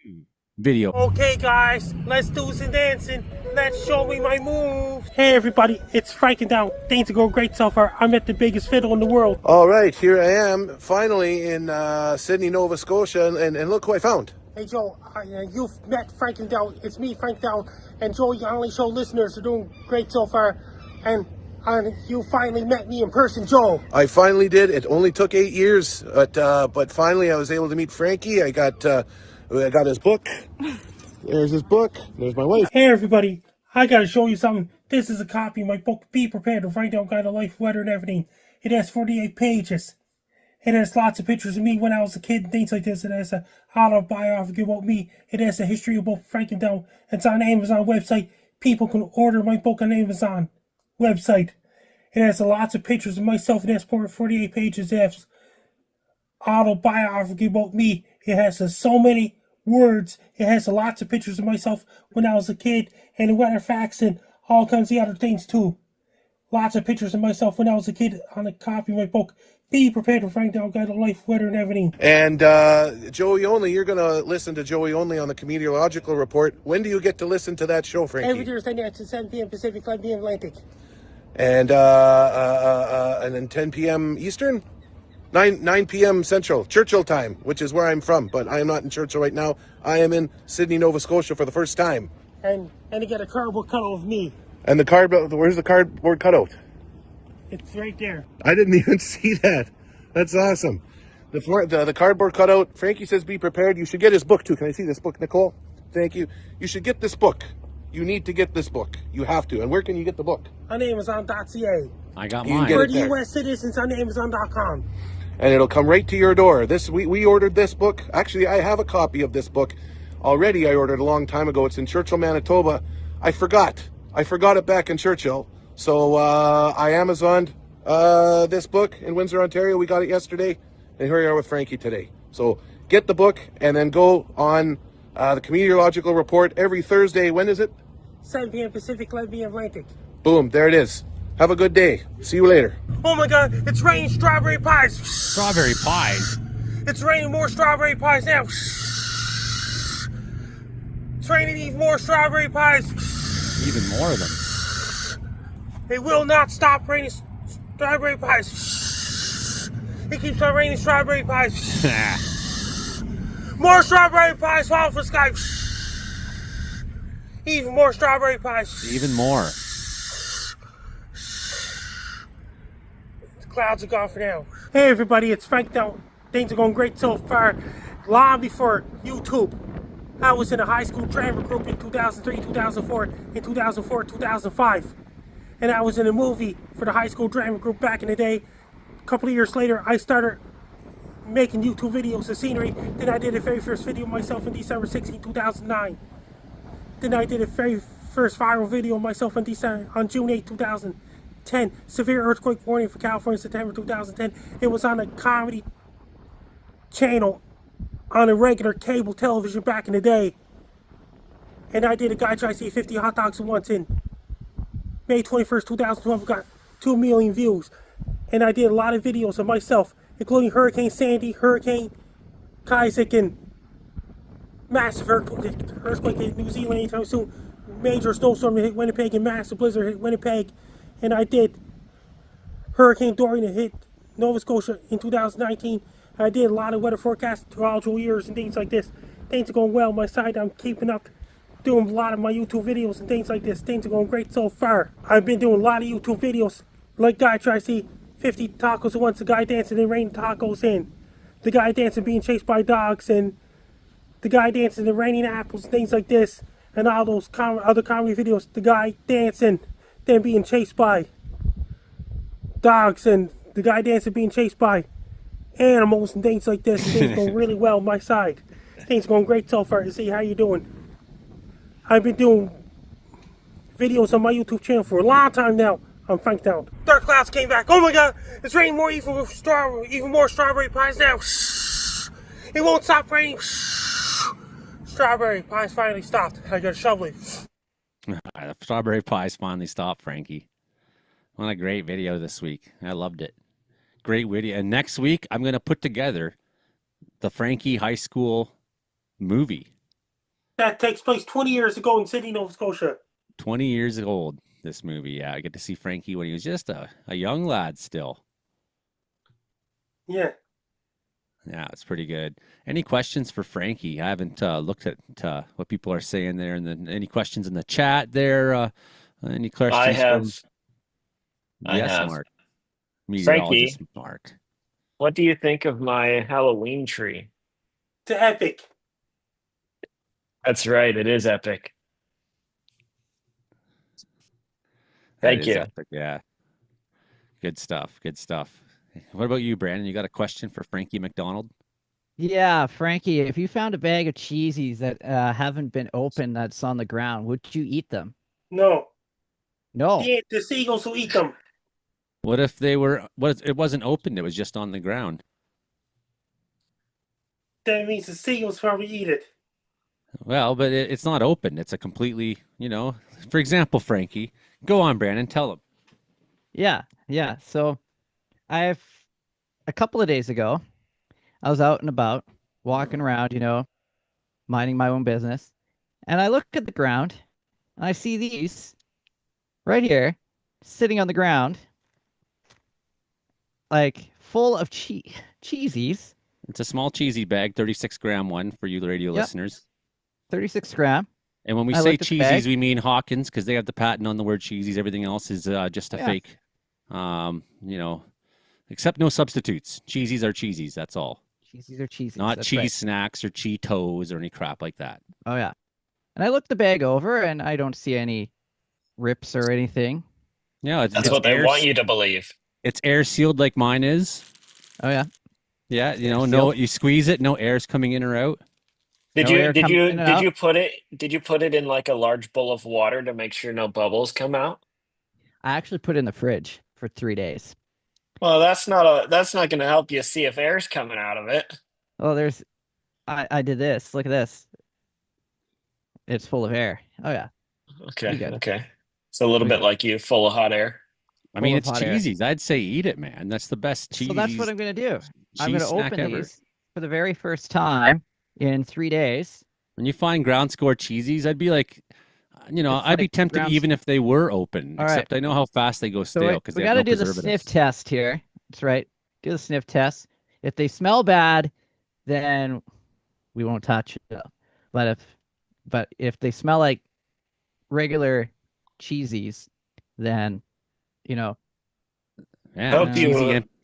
Video. Okay, guys, let's do some dancing. Let's show me my moves. Hey, everybody, it's Frank Down. Things are going great so far. I'm at the biggest fiddle in the world. All right, here I am, finally in Sydney, Nova Scotia, and look who I found. Hey, Joe, you've met Frank Down. It's me, Frank Down. And Joe, your only show listeners are doing great so far. And you finally met me in person, Joe. I finally did. It only took 8 years, but finally I was able to meet Frankie. I got his book. There's his book. There's my wife. Hey, everybody, I gotta show you something. This is a copy of my book, Be Prepared to Find Out Kind of Life, Weather, and Everything. It has 48 pages. It has lots of pictures of me when I was a kid and things like this. It has a autobiography about me. It has a history of both Frank and Down. It's on Amazon website. People can order my book on Amazon website. It has lots of pictures of myself. It has 48 pages. It has autobiography about me. It has so many words. It has lots of pictures of myself when I was a kid and weather facts and all kinds of other things too. Lots of pictures of myself when I was a kid on a copy of my book. Be prepared to find out guide of life, weather, and everything. And Joey Only, you're going to listen to Joey Only on the Comedeorological Report. When do you get to listen to that show, Frankie? Every Thursday night at 7 p.m. Pacific, 5 p.m. Atlantic. And then 10 p.m. Eastern? 9 p.m. Central, Churchill time, which is where I'm from. But I am not in Churchill right now. I am in Sydney, Nova Scotia for the first time. And you get a cardboard cutout of me. And where's the cardboard cutout? It's right there. I didn't even see that. That's awesome. The cardboard cutout. Frankie says be prepared. You should get his book too. Can I see this book, Nicole? Thank you. You should get this book. You need to get this book. You have to. And where can you get the book? On Amazon.ca. I got You mine. get For it the there. U.S. citizens on Amazon.com. And it'll come right to your door. We ordered this book. Actually, I have a copy of this book already. I ordered a long time ago. It's in Churchill, Manitoba. I forgot it back in Churchill. So I Amazoned this book in Windsor, Ontario. We got it yesterday. And here we are with Frankie today. So get the book and then go on the Comedeorological Report every Thursday. When is it? 7 p.m. Pacific, 11 p.m. Atlantic. Boom, there it is. Have a good day. See you later. Oh my God, it's raining strawberry pies. Strawberry pies. It's raining more strawberry pies now. It's raining even more strawberry pies. Even more of them. It will not stop raining strawberry pies. It keeps on raining strawberry pies. More strawberry pies fall from the sky. Even more strawberry pies. Even more. The clouds are gone for now. Hey everybody, it's Frank Down. Things are going great so far. Long before YouTube, I was in a high school drama group in 2003, 2004, and 2004, 2005. And I was in a movie for the high school drama group back in the day. A couple of years later, I started making YouTube videos of scenery. Then I did the very first video myself in December 16, 2009. Then I did the very first viral video myself on June 8, 2010. Severe earthquake warning for California, September 2010. It was on a comedy channel on a regular cable television back in the day. And I did a guy try to eat 50 hot dogs at once in May 21st, 2012. Got 2 million views. And I did a lot of videos of myself, including Hurricane Sandy, Hurricane Isaac, and massive earthquake hit New Zealand anytime soon. Major snowstorm hit Winnipeg and massive blizzard hit Winnipeg. And I did Hurricane Dorian that hit Nova Scotia in 2019. I did a lot of weather forecasts throughout all years and things like this. Things are going well on my side. I'm keeping up, doing a lot of my YouTube videos and things like this. Things are going great so far. I've been doing a lot of YouTube videos, like guy tries to eat 50 tacos at once, the guy dancing in raining tacos in, the guy dancing being chased by dogs, and the guy dancing in raining apples, things like this, and all those other comedy videos, the guy dancing, then being chased by dogs, and the guy dancing being chased by animals and things like this. Things going really well on my side. Things going great so far. See, how you doing? I've been doing videos on my YouTube channel for a long time now. I'm Frank Down. Dark clouds came back. Oh my god, it's raining more, even more strawberry pies now. It won't stop raining. Strawberry pies finally stopped. I got a shovel. The strawberry pies finally stopped, Frankie. What a great video this week. I loved it. Great video. And next week, I'm going to put together the Frankie High School movie. That takes place 20 years ago in Sydney, Nova Scotia. 20 years old, this movie. Yeah, I get to see Frankie when he was just a young lad still. Yeah. Yeah, it's pretty good. Any questions for Frankie? I haven't looked at what people are saying there. And then any questions in the chat there? Any questions? I have. Yes, have. Mark. Meteorologist Mark. What do you think of my Halloween tree? It's epic. That's right. It is epic. Thank you. Epic, yeah. Good stuff. Good stuff. What about you, Brandon? You got a question for Frankie McDonald? Yeah, Frankie, if you found a bag of cheesies that haven't been opened that's on the ground, would you eat them? No. No. The seagulls will eat them. What if they were? It wasn't opened? It was just on the ground. That means the seagulls probably eat it. Well, but it's not open. It's a completely, For example, Frankie, go on, Brandon. Tell him. Yeah. So, a couple of days ago, I was out and about, walking around, minding my own business, and I look at the ground, and I see these right here, sitting on the ground, like full of cheesies. It's a small cheesy bag, 36-gram one for you radio listeners. 36 gram. And when we say cheesies, we mean Hawkins because they have the patent on the word cheesies. Everything else is just a fake, except no substitutes. Cheesies are cheesies. That's all. Cheesies are cheesies. Not That's cheese right. snacks or Cheetos or any crap like that. Oh, yeah. And I looked the bag over, and I don't see any rips or anything. Yeah, That's what they want you to believe. It's air sealed like mine is. Oh, yeah. Yeah, you squeeze it, no air's coming in or out. Did you put it in like a large bowl of water to make sure no bubbles come out? I actually put it in the fridge for 3 days. Well, that's not going to help you see if air's coming out of it. Oh, I did this. Look at this. It's full of air. Oh yeah. Okay. It's a little bit like you, full of hot air. I mean, it's cheesies. I'd say eat it, man. That's the best cheese. So that's what I'm going to do. I'm going to open these for the very first time in 3 days. When you find ground score cheesies, I'd be like, I'd be tempted even if they were open. Except I know how fast they go stale because we got to do the sniff test here. That's right. Do the sniff test. If they smell bad, then we won't touch it. But if they smell like regular cheesies, then cheesy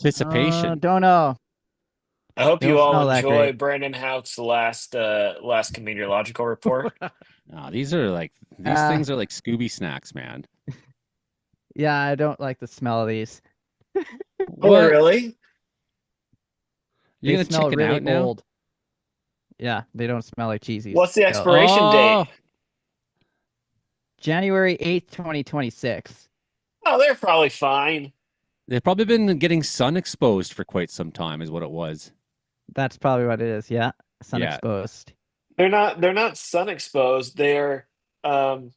anticipation. Don't know. I hope They you don't all smell that enjoy great. Brandon Houck's last meteorological report. No, these Uh, things are like Scooby snacks, man. Yeah, I don't like the smell of these. Oh, What? really? You're They gonna smell chicken really out now? old. Yeah, they don't smell like cheesies. What's the No. expiration date? Oh, January 8th, 2026. Oh, they're probably fine. they've probably been getting sun exposed for quite some time, is what it was. That's probably what it is. Yeah, sun Yeah. exposed. They're not sun exposed. They're um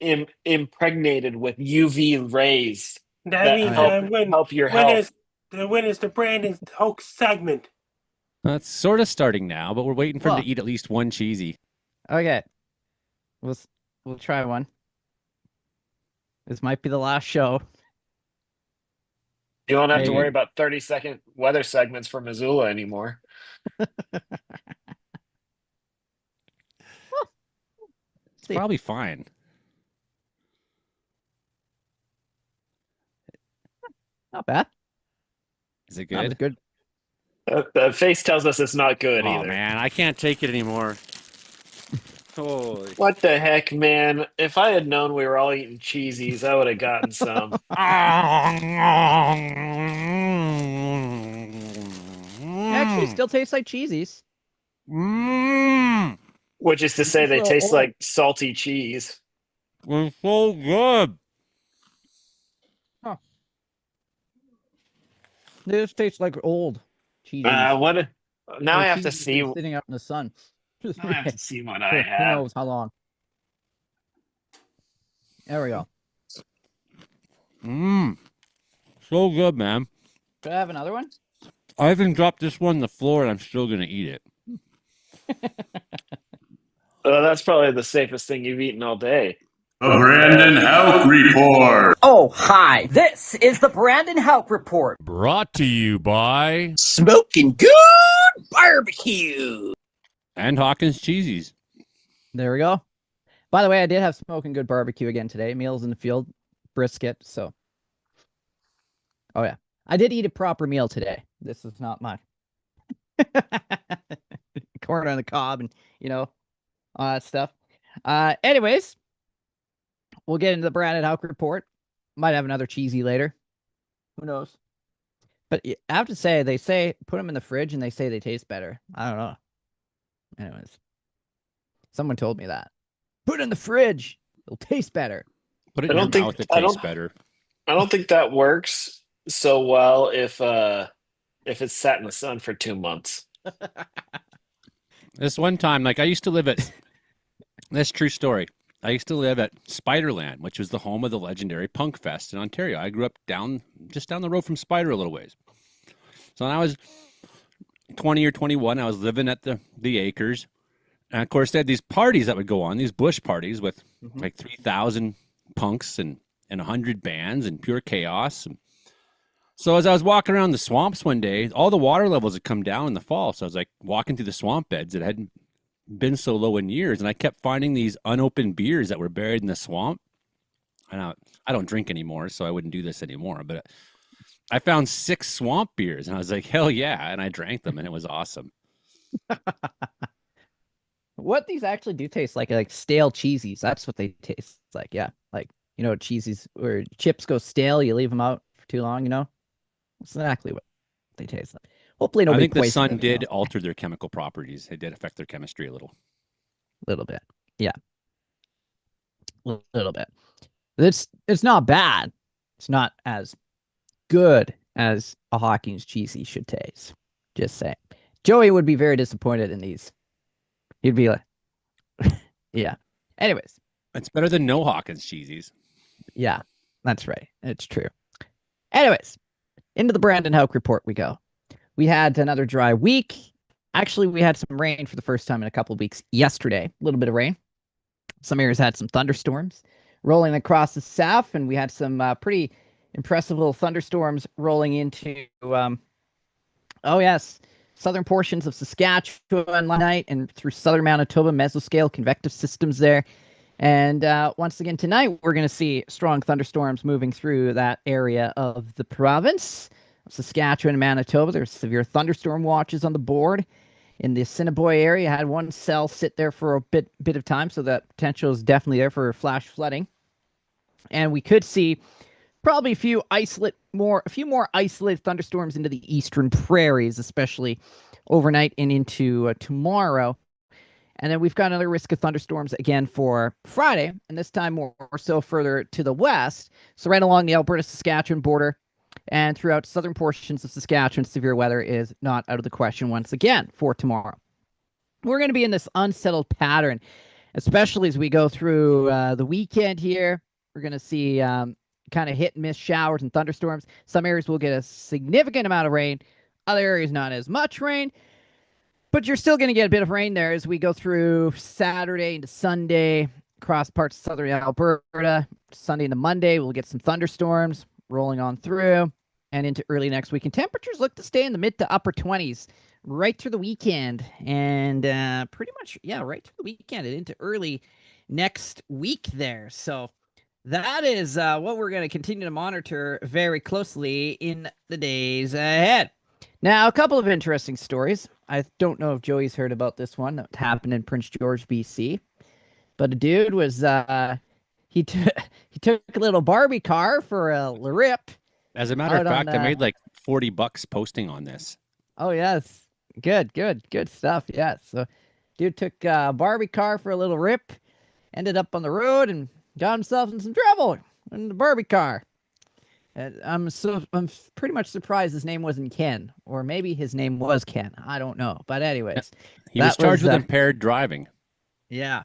impregnated with UV rays That that means Oh, help your when health. is the Brandon Hoax segment? That's sort of starting now, but we're waiting for him to Well. eat at least one cheesy. Okay, we'll try one. This might be the last show. You won't have to Maybe. worry about 30-second weather segments for Missoula anymore. It's See. probably fine. Not bad. Is it That was good? good. The face tells us it's not good Oh either. man, I can't take it anymore. Holy. What the heck, man? If I had known we were all eating cheesies, I would have gotten some. Actually, still tastes like cheesies. Which is to It's say, just a they little taste old. like salty cheese. It's so good. They just taste like old cheesies. What? Now Or I have to cheese that's see. been sitting out in the sun. Now I have to see what I For who have. knows how long. There we go. So good, man. Could I have another one? I haven't dropped this one on the floor, and I'm still gonna eat it. That's probably the safest thing you've eaten all day. The Brandon Houck Report. Oh, hi. This is the Brandon Houck Report. Brought to you by Smoking good barbecue. And Hawkins cheesies. There we go. By the way, I did have smoking good barbecue again today. Meals in the field, brisket. So, oh yeah, I did eat a proper meal today. This is not my corn on the cob and all that stuff. Anyways, we'll get into the Brandon Houck report. Might have another cheesy later. Who knows? But I have to say, they say put them in the fridge and they say they taste better. I don't know. Anyways, someone told me that. Put it in the fridge. It'll taste better. Put it I in your don't think- mouth. It I tastes don't- better. I don't think that works so well if it's sat in the sun for 2 months. This one time, like I used to live at. That's true story. I used to live at Spiderland, which was the home of the legendary Punk Fest in Ontario. I grew up just down the road from Spider a little ways. So when I was 20 or 21, I was living at the Acres. And of course, they had these parties that would go on, these bush parties with like 3,000 punks and 100 bands and pure chaos. And so as I was walking around the swamps one day, all the water levels had come down in the fall. So I was like walking through the swamp beds that hadn't been so low in years. And I kept finding these unopened beers that were buried in the swamp. And I don't drink anymore, so I wouldn't do this anymore. But I found 6 swamp beers and I was like, hell yeah. And I drank them and it was awesome. What these actually do taste like stale cheesies. That's what they taste like. Yeah, like cheesies where chips go stale. You leave them out for too long. That's exactly what they taste like. Hopefully, I nobody think the poisoned sun them, did alter their chemical properties. It did affect their chemistry a little. little bit. Yeah, little bit. It's not bad. It's not as good as a Hawkins cheesy should taste. Just saying. Joey would be very disappointed in these. He'd be like, yeah. Anyways, It's better than no Hawkins cheesies. yeah, that's right. It's true. Anyways, into the Brandon Houck report we go. We had another dry week. Actually, we had some rain for the first time in a couple of weeks yesterday. A little bit of rain. Some areas had some thunderstorms rolling across the south, and we had some pretty impressive little thunderstorms rolling into, southern portions of Saskatchewan last night and through southern Manitoba, mesoscale convective systems there. And once again tonight, we're going to see strong thunderstorms moving through that area of the province. Saskatchewan and Manitoba, there's severe thunderstorm watches on the board. In the Assiniboia area, had one cell sit there for a bit of time, so that potential is definitely there for flash flooding. And we could see probably a few more isolated thunderstorms into the eastern prairies, especially overnight and into tomorrow. And then we've got another risk of thunderstorms again for Friday, and this time more so further to the west. So right along the Alberta-Saskatchewan border and throughout southern portions of Saskatchewan, severe weather is not out of the question once again for tomorrow. We're going to be in this unsettled pattern, especially as we go through the weekend here. We're going to see kind of hit and miss showers and thunderstorms. Some areas will get a significant amount of rain. Other areas, not as much rain. But you're still going to get a bit of rain there as we go through Saturday into Sunday across parts of southern Alberta. Sunday into Monday, we'll get some thunderstorms rolling on through and into early next week. And temperatures look to stay in the mid to upper 20s right through the weekend. And pretty much, right through the weekend and into early next week there. So that is what we're going to continue to monitor very closely in the days ahead. Now, a couple of interesting stories. I don't know if Joey's heard about this one that happened in Prince George, BC. But a dude was he took a little Barbie car for a rip. As a matter of fact, I made like $40 posting on this. Oh yes, good stuff. Yeah, so dude took a Barbie car for a little rip, ended up on the road and got himself in some trouble in the Barbie car. I'm pretty much surprised his name wasn't Ken, or maybe his name was Ken. I don't know, but anyways, he was charged with impaired driving. Yeah,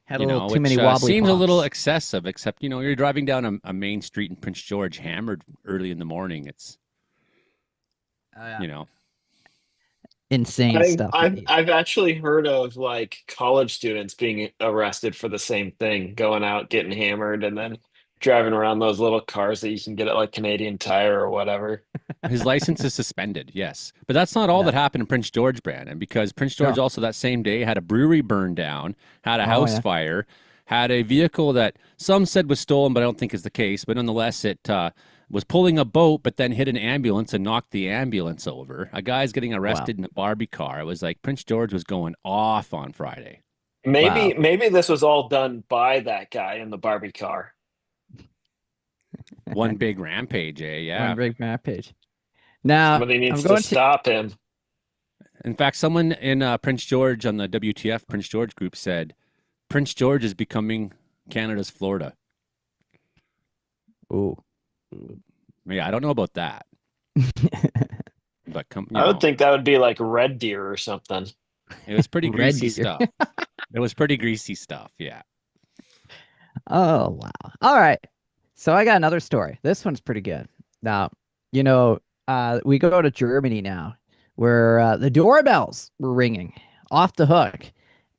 had a little too many wobbly. Seems hops. a little excessive, except you're driving down a main street in Prince George, hammered early in the morning. It's insane stuff. I've actually heard of like college students being arrested for the same thing, going out getting hammered and then driving around those little cars that you can get at like Canadian Tire or whatever. His license is suspended, yes. But that's not all that happened in Prince George, Brandon, because Prince George also that same day had a brewery burn down, had a house fire, had a vehicle that some said was stolen, but I don't think is the case. But nonetheless, it was pulling a boat, but then hit an ambulance and knocked the ambulance over. A guy's getting arrested in a Barbie car. It was like Prince George was going off on Friday. Maybe this was all done by that guy in the Barbie car. One big rampage, yeah. One big rampage. Now, somebody needs to stop him. In fact, someone in Prince George on the WTF Prince George group said, Prince George is becoming Canada's Florida. Ooh. Yeah, I don't know about that. But I would think that would be like Red Deer or something. It was pretty greasy stuff. It was pretty greasy stuff, yeah. Oh, wow. All right. So I got another story. This one's pretty good. Now, we go to Germany now, where the doorbells were ringing off the hook.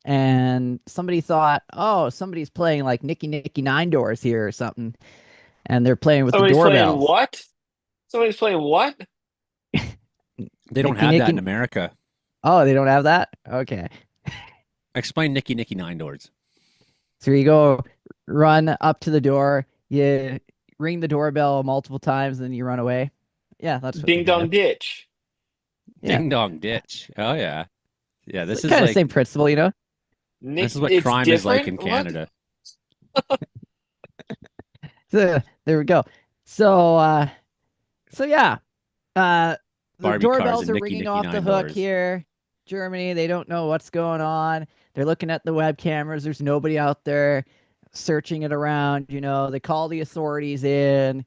And somebody thought, somebody's playing like Nicky Nine Doors here or something. And they're playing with the doorbells. Playing what? Somebody's playing what? They don't have that in America. Oh, they don't have that? Okay. Explain Nicky Nine Doors. So you go run up to the door, you ring the doorbell multiple times, and then you run away. Yeah, that's what Ding Dong Ditch. Yeah. Ding Dong Ditch. Oh, yeah. Yeah, this is kind like of the same principle, This is what crime is like in Canada. So there we go. So yeah. The doorbells are ringing off the hook here. Germany, they don't know what's going on. They're looking at the web cameras. There's nobody out there searching it around. They call the authorities in.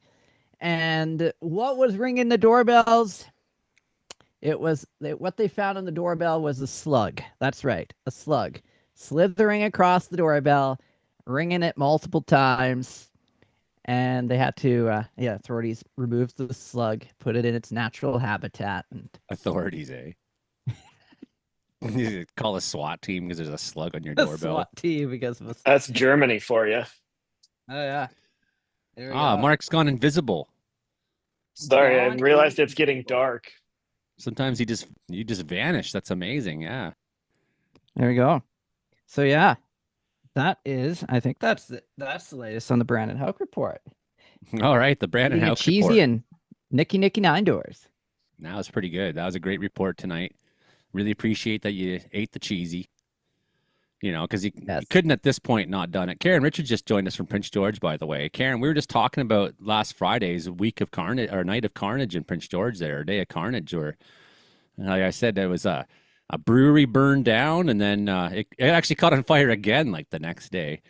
And what was ringing the doorbells? What they found on the doorbell was a slug. That's right, a slug slithering across the doorbell, ringing it multiple times. And they had to, authorities removed the slug, put it in its natural habitat. And authorities, eh? You call a SWAT team because there's a slug on your doorbell. SWAT team because of That's Germany for you. Oh yeah. Mark's gone invisible. Sorry, I realized it's getting dark. Sometimes you just vanish. That's amazing. Yeah. There we go. So yeah, I think that's the latest on the Brandon Houck report. All right, the Brandon Houck cheesy report. and Nicky Nine Doors. That was pretty good. That was a great report tonight. Really appreciate that you ate the cheesy. Because you couldn't at this point not done it. Karen Richards just joined us from Prince George, by the way. Karen, we were just talking about last Friday's week of carnage or night of carnage in Prince George there, or day of carnage, or like I said, there was a brewery burned down, and then it actually caught on fire again like the next day.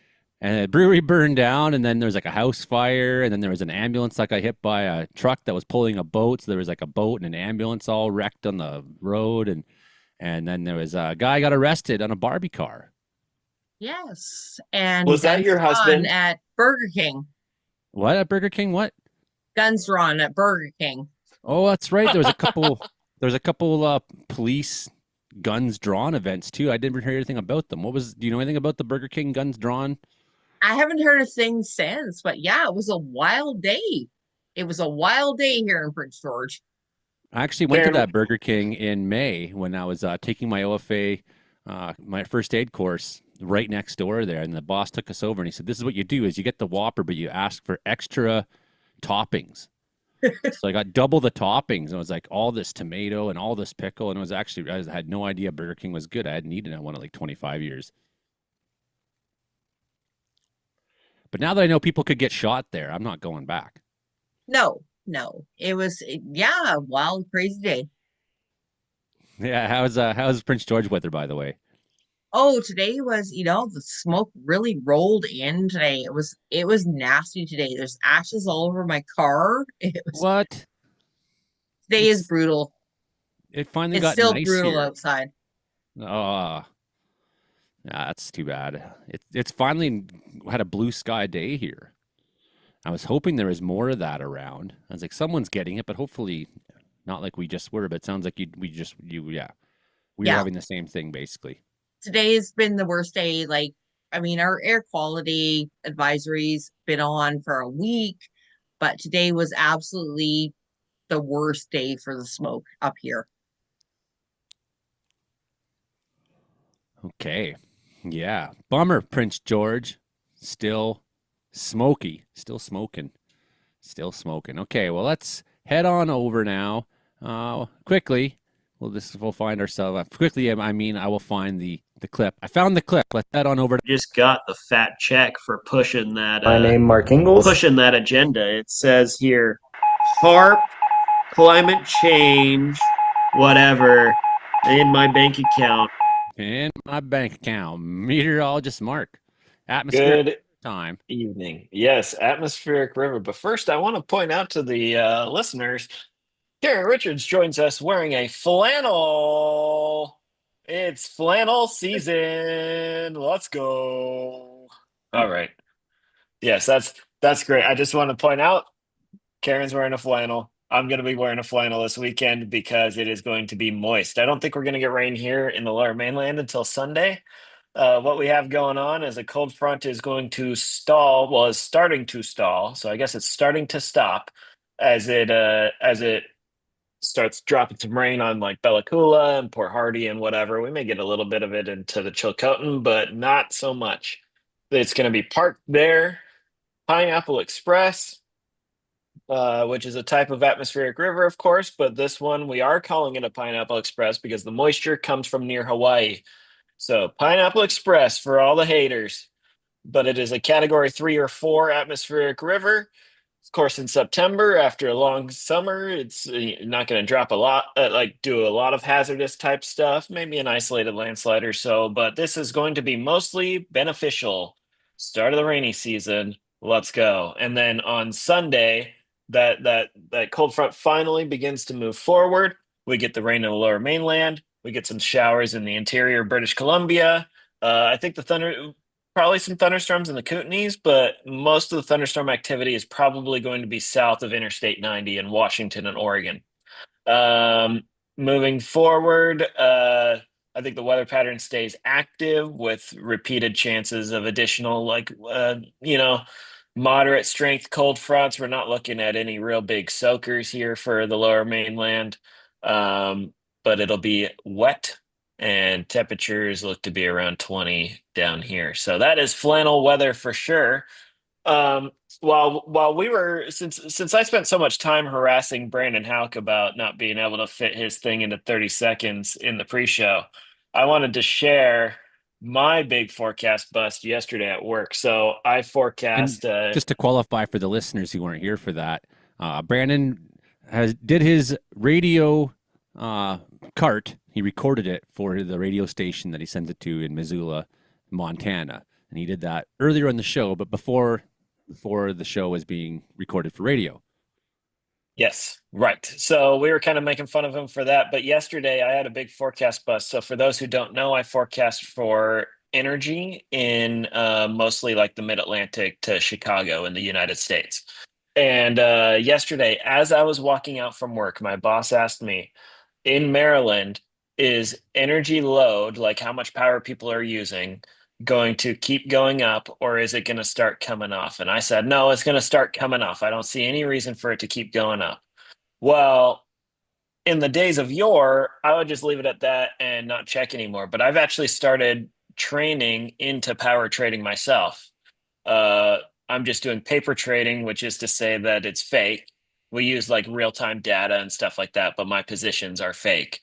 And the brewery burned down, and then there was like a house fire, and then there was an ambulance that got hit by a truck that was pulling a boat. So there was like a boat and an ambulance all wrecked on the road, and then there was a guy got arrested on a Barbie car. Yes, and Was that your husband? At Burger King. What, at Burger King? What? Guns drawn at Burger King. Oh, that's right. There was a couple. Police guns drawn events too. I didn't hear anything about them. Do you know anything about the Burger King guns drawn? I haven't heard a thing since, but yeah, it was a wild day. It was a wild day here in Prince George. I actually went to that Burger King in May when I was taking my OFA, my first aid course, right next door there, and the boss took us over and he said, "This is what you do: is you get the Whopper, but you ask for extra toppings." So I got double the toppings, and it was like all this tomato and all this pickle, and it was actually, I had no idea Burger King was good. I hadn't eaten one in like 25 years. But now that I know people could get shot there, I'm not going back. No. It was, a wild, crazy day. Yeah, how's Prince George weather, by the way? Oh, today was, the smoke really rolled in today. It was nasty today. There's ashes all over my car. What? Today is brutal. It finally it's got still nice brutal here. Outside. Oh, that's too bad. It's finally had a blue sky day here. I was hoping there was more of that around. I was like, someone's getting it, but hopefully not like we just were. But it sounds like we're having the same thing basically. Today's been the worst day. Our air quality advisory's been on for a week, but today was absolutely the worst day for the smoke up here. Okay. Yeah. Bummer, Prince George. Still smoking. Okay, well, let's head on over now. Quickly. We'll find ourselves. Quickly, I will find the clip. I found the clip. Let's head on over. Just got the fat check for pushing that. My name, Mark Ingalls. Pushing that agenda. It says here, HARP, climate change, whatever, in my bank account. Meteorologist Mark. Atmospheric Good time. Evening. Yes, atmospheric river. But first, I want to point out to the listeners, Karen Richards joins us wearing a flannel. It's flannel season. Let's go. All right. Yes, that's great. I just want to point out, Karen's wearing a flannel. I'm going to be wearing a flannel this weekend because it is going to be moist. I don't think we're going to get rain here in the lower mainland until Sunday. What we have going on is a cold front is going to stall. Well, is starting to stall. So I guess it's starting to stop as it starts dropping some rain on like Bella Coola and Port Hardy and whatever. We may get a little bit of it into the Chilcotin, but not so much. It's going to be parked there. Pineapple Express, which is a type of atmospheric river, of course, but this one we are calling it a Pineapple Express because the moisture comes from near Hawaii. So Pineapple Express for all the haters, but it is a category 3 or 4 atmospheric river. Of course, in September, after a long summer, it's not going to drop a lot, do a lot of hazardous type stuff, maybe an isolated landslide or so, but this is going to be mostly beneficial. Start of the rainy season. Let's go. And then on Sunday, that cold front finally begins to move forward. We get the rain in the lower mainland. We get some showers in the interior British Columbia. I think probably some thunderstorms in the Kootenays, but most of the thunderstorm activity is probably going to be south of Interstate 90 in Washington and Oregon. Moving forward, I think the weather pattern stays active with repeated chances of additional, moderate strength cold fronts. We're not looking at any real big soakers here for the lower mainland, but it'll be wet and temperatures look to be around 20 down here. So that is flannel weather for sure. Um, while we were since I spent so much time harassing Brandon Houck about not being able to fit his thing into 30 seconds in the pre-show, I wanted to share my big forecast bust yesterday at work. So I And forecast just to qualify for the listeners who weren't here for that, Brandon did his radio uh, cart. He recorded it for the radio station that he sends it to in Missoula, Montana, and he did that earlier in the show, but before the show was being recorded for radio. Yes, right. So we were kind of making fun of him for that. But yesterday I had a big forecast bust. So for those who don't know, I forecast for energy in mostly like the mid-Atlantic to Chicago in the United States. And yesterday, as I was walking out from work, my boss asked me, in Maryland, is energy load, like how much power people are using, going to keep going up or is it going to start coming off? And I said, no, it's going to start coming off. I don't see any reason for it to keep going up. Well, in the days of yore, I would just leave it at that and not check anymore. But I've actually started training into power trading myself. Uh, I'm just doing paper trading, which is to say that it's fake. We use like real-time data and stuff like that, but my positions are fake.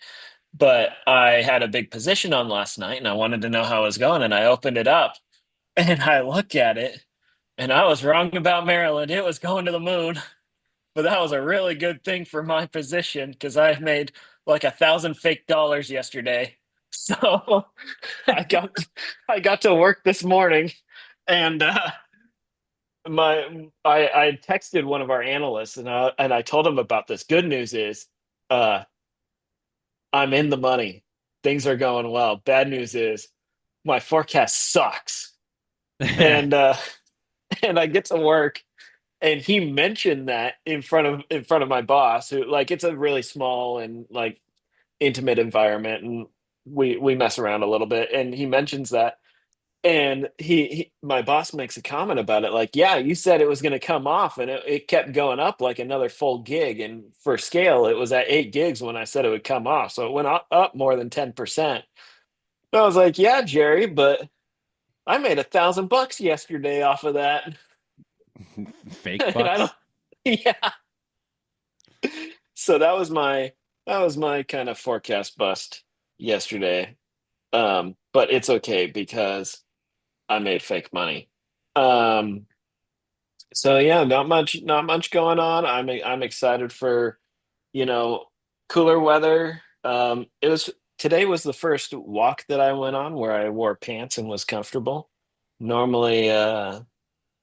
But I had a big position on last night and I wanted to know how it was going. And I opened it up and I looked at it and I was wrong about Maryland. It was going to the moon. But that was a really good thing for my position because I made like 1,000 fake dollars yesterday. So I got I got to work this morning and I texted one of our analysts and I told him about this. Good news is uh I'm in the money. Things are going well. Bad news is my forecast sucks. And and I get to work and he mentioned that in front of my boss who like it's a really small and like intimate environment and we mess around a little bit and he mentions that and he my boss makes a comment about it like yeah you said it was going to come off and it kept going up like another full gig and for scale it was at 8 gigs when I said it would come off so it went up more than 10%. I was like yeah Jerry but I made $1,000 yesterday off of that. Fake And I don't bucks. yeah so that was my kind of forecast bust yesterday. But it's okay because I made fake money. Um, so yeah, not much going on. I'm excited for, you know, cooler weather. Today was the first walk that I went on where I wore pants and was comfortable. Normally,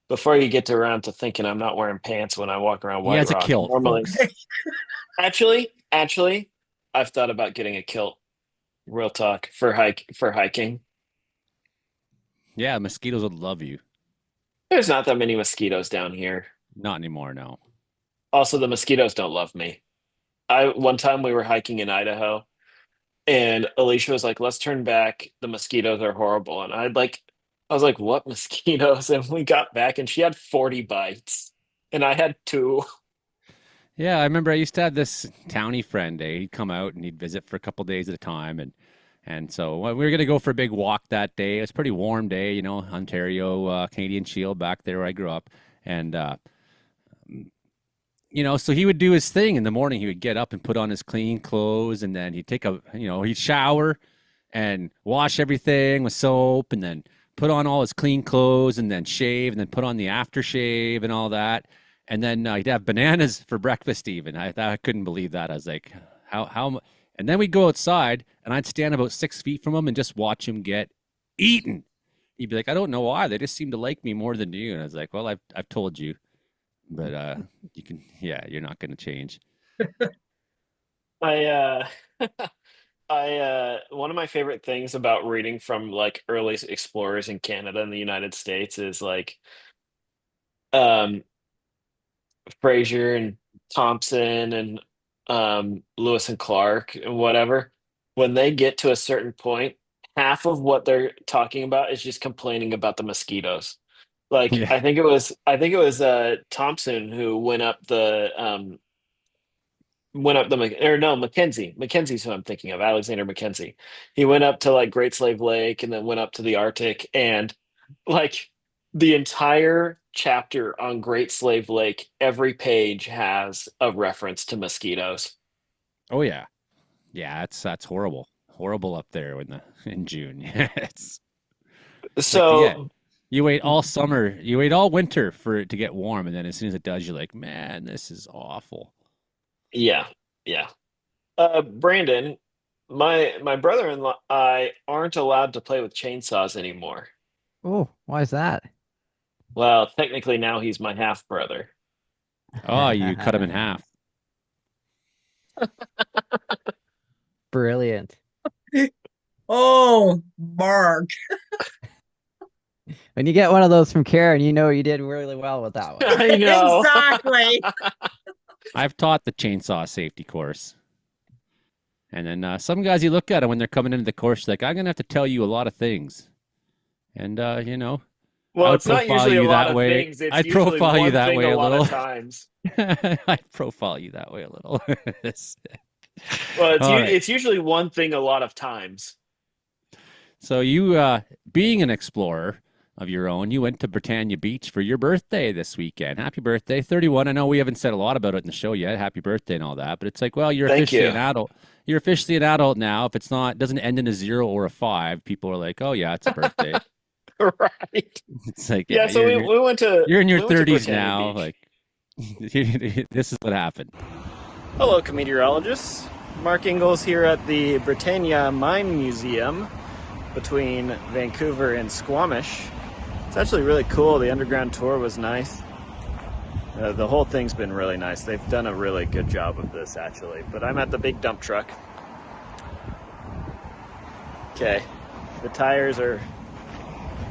before you get to around to thinking I'm not wearing pants when I walk around He White has a Rock, kilt, normally, folks. actually, I've thought about getting a kilt. Real talk for hiking. Yeah, mosquitoes would love you. There's not that many mosquitoes down here. Not anymore, no. Also, the mosquitoes don't love me. I one time we were hiking in Idaho, and Alicia was like, "Let's turn back. The mosquitoes are horrible." And I was like, "What mosquitoes?" And we got back, and she had 40 bites, and I had two. Yeah, I remember I used to have this townie friend. He'd come out and he'd visit for a couple days at a time, and so we were gonna go for a big walk that day. It was a pretty warm day, Ontario, Canadian Shield, back there where I grew up, and so he would do his thing in the morning. He would get up and put on his clean clothes, and then he'd he'd shower and wash everything with soap, and then put on all his clean clothes, and then shave, and then put on the aftershave and all that. And then he'd have bananas for breakfast. Even I couldn't believe that. I was like, how? And then we'd go outside, and I'd stand about 6 feet from him and just watch him get eaten. He'd be like, I don't know why. They just seem to like me more than you. And I was like, well, I've told you. But yeah, you're not going to change. I one of my favorite things about reading from like early explorers in Canada and the United States is like um Fraser and Thompson and Lewis and Clark and whatever. When they get to a certain point, half of what they're talking about is just complaining about the mosquitoes. Like Yeah. I think it was Thompson who went up or no, Mackenzie. Mackenzie's who I'm thinking of, Alexander Mackenzie. He went up to like Great Slave Lake and then went up to the Arctic and like The entire chapter on Great Slave Lake, every page has a reference to mosquitoes. Oh yeah, yeah. That's horrible. Horrible up there in June. Yeah, it's like yeah. So You wait all summer, you wait all winter for it to get warm, and then as soon as it does, you're like, man, this is awful. yeah, yeah. Brandon, my brother-in-law, I aren't allowed to play with chainsaws anymore. Oh, why is that? Well, technically now he's my half brother. Oh, you cut them in half. Brilliant. Oh, Mark. When you get one of those from Karen, you know you did really well with that one. I know. Exactly. I've taught the chainsaw safety course. And then some guys, you look at them when they're coming into the course, like, I'm going to have to tell you a lot of things. And, Well, I would it's not profile usually a you lot that of way. things. It's I'd usually profile you one that thing way a a lot little. of times. I'd profile you that way a little. Well, All right. it's usually one thing a lot of times. So you, being an explorer of your own, you went to Britannia Beach for your birthday this weekend. Happy birthday, 31. I know we haven't said a lot about it in the show yet. Happy birthday and all that, but it's like, well, you're Thank officially you. an adult. You're officially an adult now. If it's not, doesn't end in a 0 or a 5, people are like, oh yeah, it's a birthday. Right. It's like, Yeah, yeah, so we went to you're in your we went to 30s Britannia now. Beach. Like, this is what happened. Hello, Comedeorologists. Mark Ingalls here at the Britannia Mine Museum between Vancouver and Squamish. It's actually really cool. The underground tour was nice. The whole thing's been really nice. They've done a really good job of this, actually. But I'm at the big dump truck. Okay. The tires are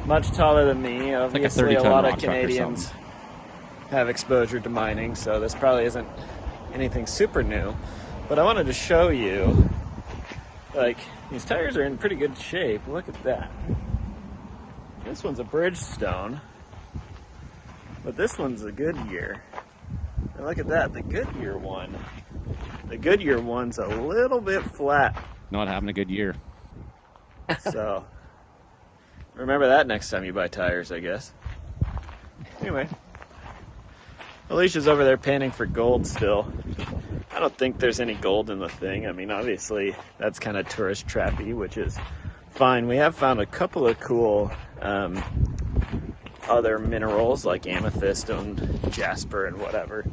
much taller than me. It's like a Obviously, 30-ton a lot rock of truck or Canadians something. have exposure to mining, so this probably isn't anything super new. But I wanted to show you, like, these tires are in pretty good shape. Look at that. This one's a Bridgestone, but this one's a Goodyear. And look at that, the Goodyear one. The Goodyear one's a little bit flat. Not having a good year. So, remember that next time you buy tires, I guess. Anyway, Alicia's over there panning for gold still. I don't think there's any gold in the thing. I mean, obviously, that's kind of tourist trappy, which is fine. We have found a couple of cool other minerals like amethyst and jasper and whatever.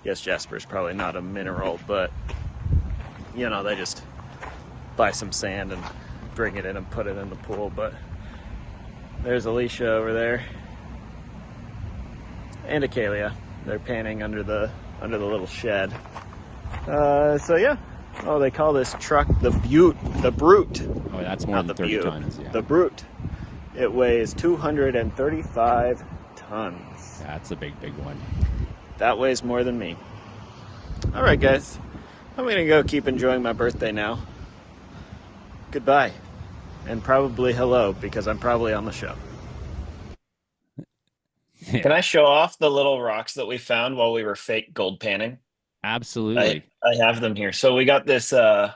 Yes, jasper's probably not a mineral, but, you know, they just buy some sand and bring it in and put it in the pool. But there's Alicia over there. And Acalia. They're panning under the little shed. So yeah. Oh, they call this truck the Brute. Oh, that's more Not than the 30 Butte. tons. Yeah. The Brute. It weighs 235 tons. That's a big one. That weighs more than me. All right, guys. I'm going to go keep enjoying my birthday now. Goodbye. And probably hello, because I'm probably on the show. Yeah. Can I show off the little rocks that we found while we were fake gold panning? Absolutely. I have them here. So we got this oh,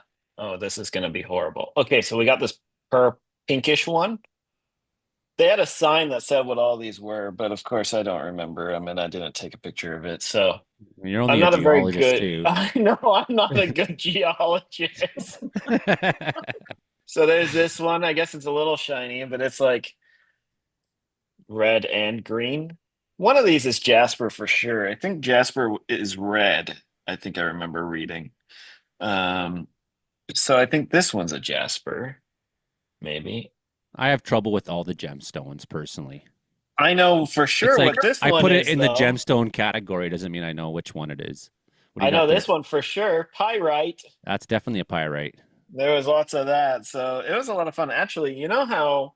this is gonna be horrible. Okay, so we got this pinkish one. They had a sign that said what all these were, but of course I don't remember. I mean, I didn't take a picture of it. So You're I'm only a not a very geologist good too. I know I'm not a good geologist. So there's this one. I guess it's a little shiny, but it's like red and green. One of these is jasper for sure. I think jasper is red. I think I remember reading. So I think this one's a jasper, maybe. I have trouble with all the gemstones personally. I know for sure It's like what this I one put is, it in the though. gemstone category. Doesn't mean I know which one it is. What do I you know got there? this one for sure. Pyrite. That's definitely a pyrite. There was lots of that. So it was a lot of fun. Actually, you know how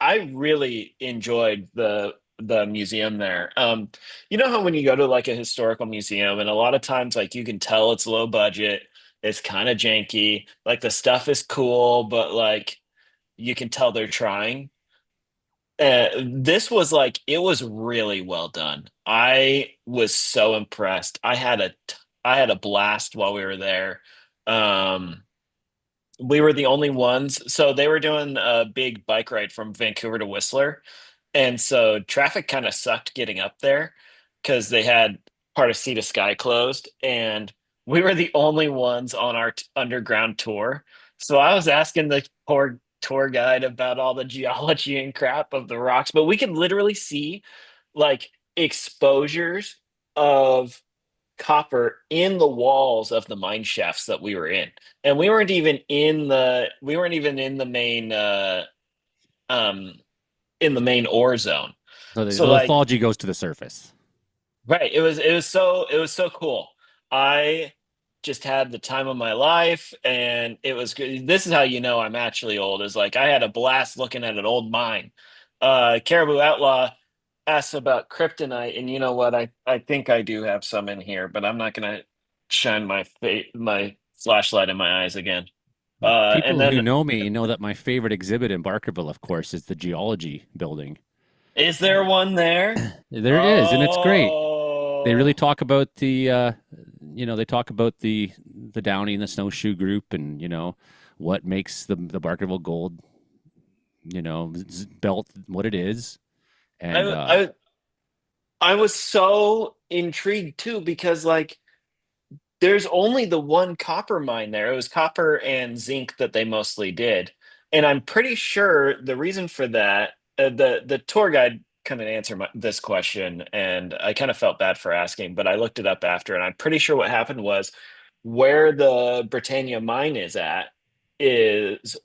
I really enjoyed the museum there. You know how when you go to like a historical museum and a lot of times like you can tell it's low budget, it's kind of janky, like the stuff is cool, but like you can tell they're trying. This was like it was really well done. I was so impressed. I had a blast while we were there. Um, we were the only ones. So they were doing a big bike ride from Vancouver to Whistler, And so traffic kind of sucked getting up there because they had part of Sea to Sky closed, and we were the only ones on our underground tour. So I was asking the poor tour guide about all the geology and crap of the rocks, but we could literally see like exposures of copper in the walls of the mine shafts that we were in. And we weren't even in the main um in the main ore zone. So the So like, lithology goes to the surface. right, it was so cool. I just had the time of my life, and it was good. This is how you know I'm actually old, is like I had a blast looking at an old mine. Caribou Outlaw asked about kryptonite, and you know what? I think I do have some in here, but I'm not gonna shine my flashlight in my eyes again. And People who then know me know that my favorite exhibit in Barkerville, of course, is the geology building. is there one there? There is, and it's great. They really Oh, talk about they talk about the Downey and the Snowshoe Group, and what makes the Barkerville Gold, belt what it is, and I I I was so intrigued too because like there's only the one copper mine there. It was copper and zinc that they mostly did. And I'm pretty sure the reason for that, the tour guide kind of answered this question, and I kind of felt bad for asking, but I looked it up after, and I'm pretty sure what happened was where the Britannia mine is at is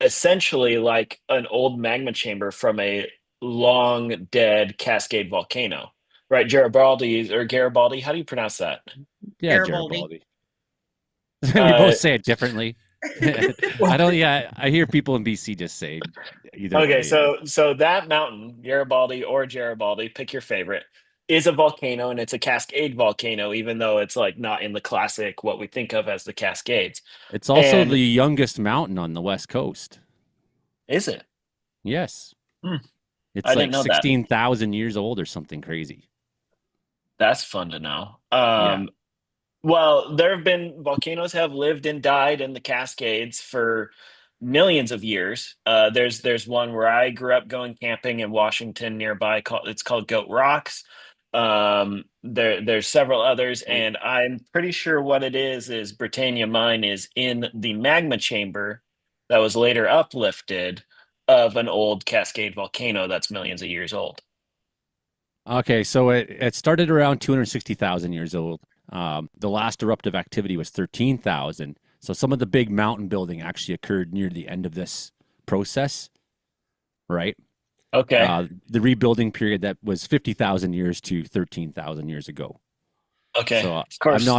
essentially like an old magma chamber from a long dead Cascade volcano. Right, Garibaldi or Garibaldi, how do you pronounce that? yeah, Garibaldi. Garibaldi. We both Uh, say it differently. I don't. Yeah, I hear people in BC just say either Okay, way. Yeah. so that mountain, Garibaldi or Garibaldi, pick your favorite, is a volcano, and it's a Cascade volcano, even though it's like not in the classic what we think of as the Cascades. It's also And the youngest mountain on the West Coast. is it? Yes, Hmm, it's I didn't like know that. 16,000 years old or something crazy. That's fun to know. Yeah. Well, there have been volcanoes have lived and died in the Cascades for millions of years. There's one where I grew up going camping in Washington nearby. It's called Goat Rocks. There's several others, and I'm pretty sure what it is Britannia Mine is in the magma chamber that was later uplifted of an old Cascade volcano that's millions of years old. Okay, so it started around 260,000 years old. The last eruptive activity was 13,000. So some of the big mountain building actually occurred near the end of this process, right? Okay, The rebuilding period that was 50,000 years to 13,000 years ago. okay. So Of course,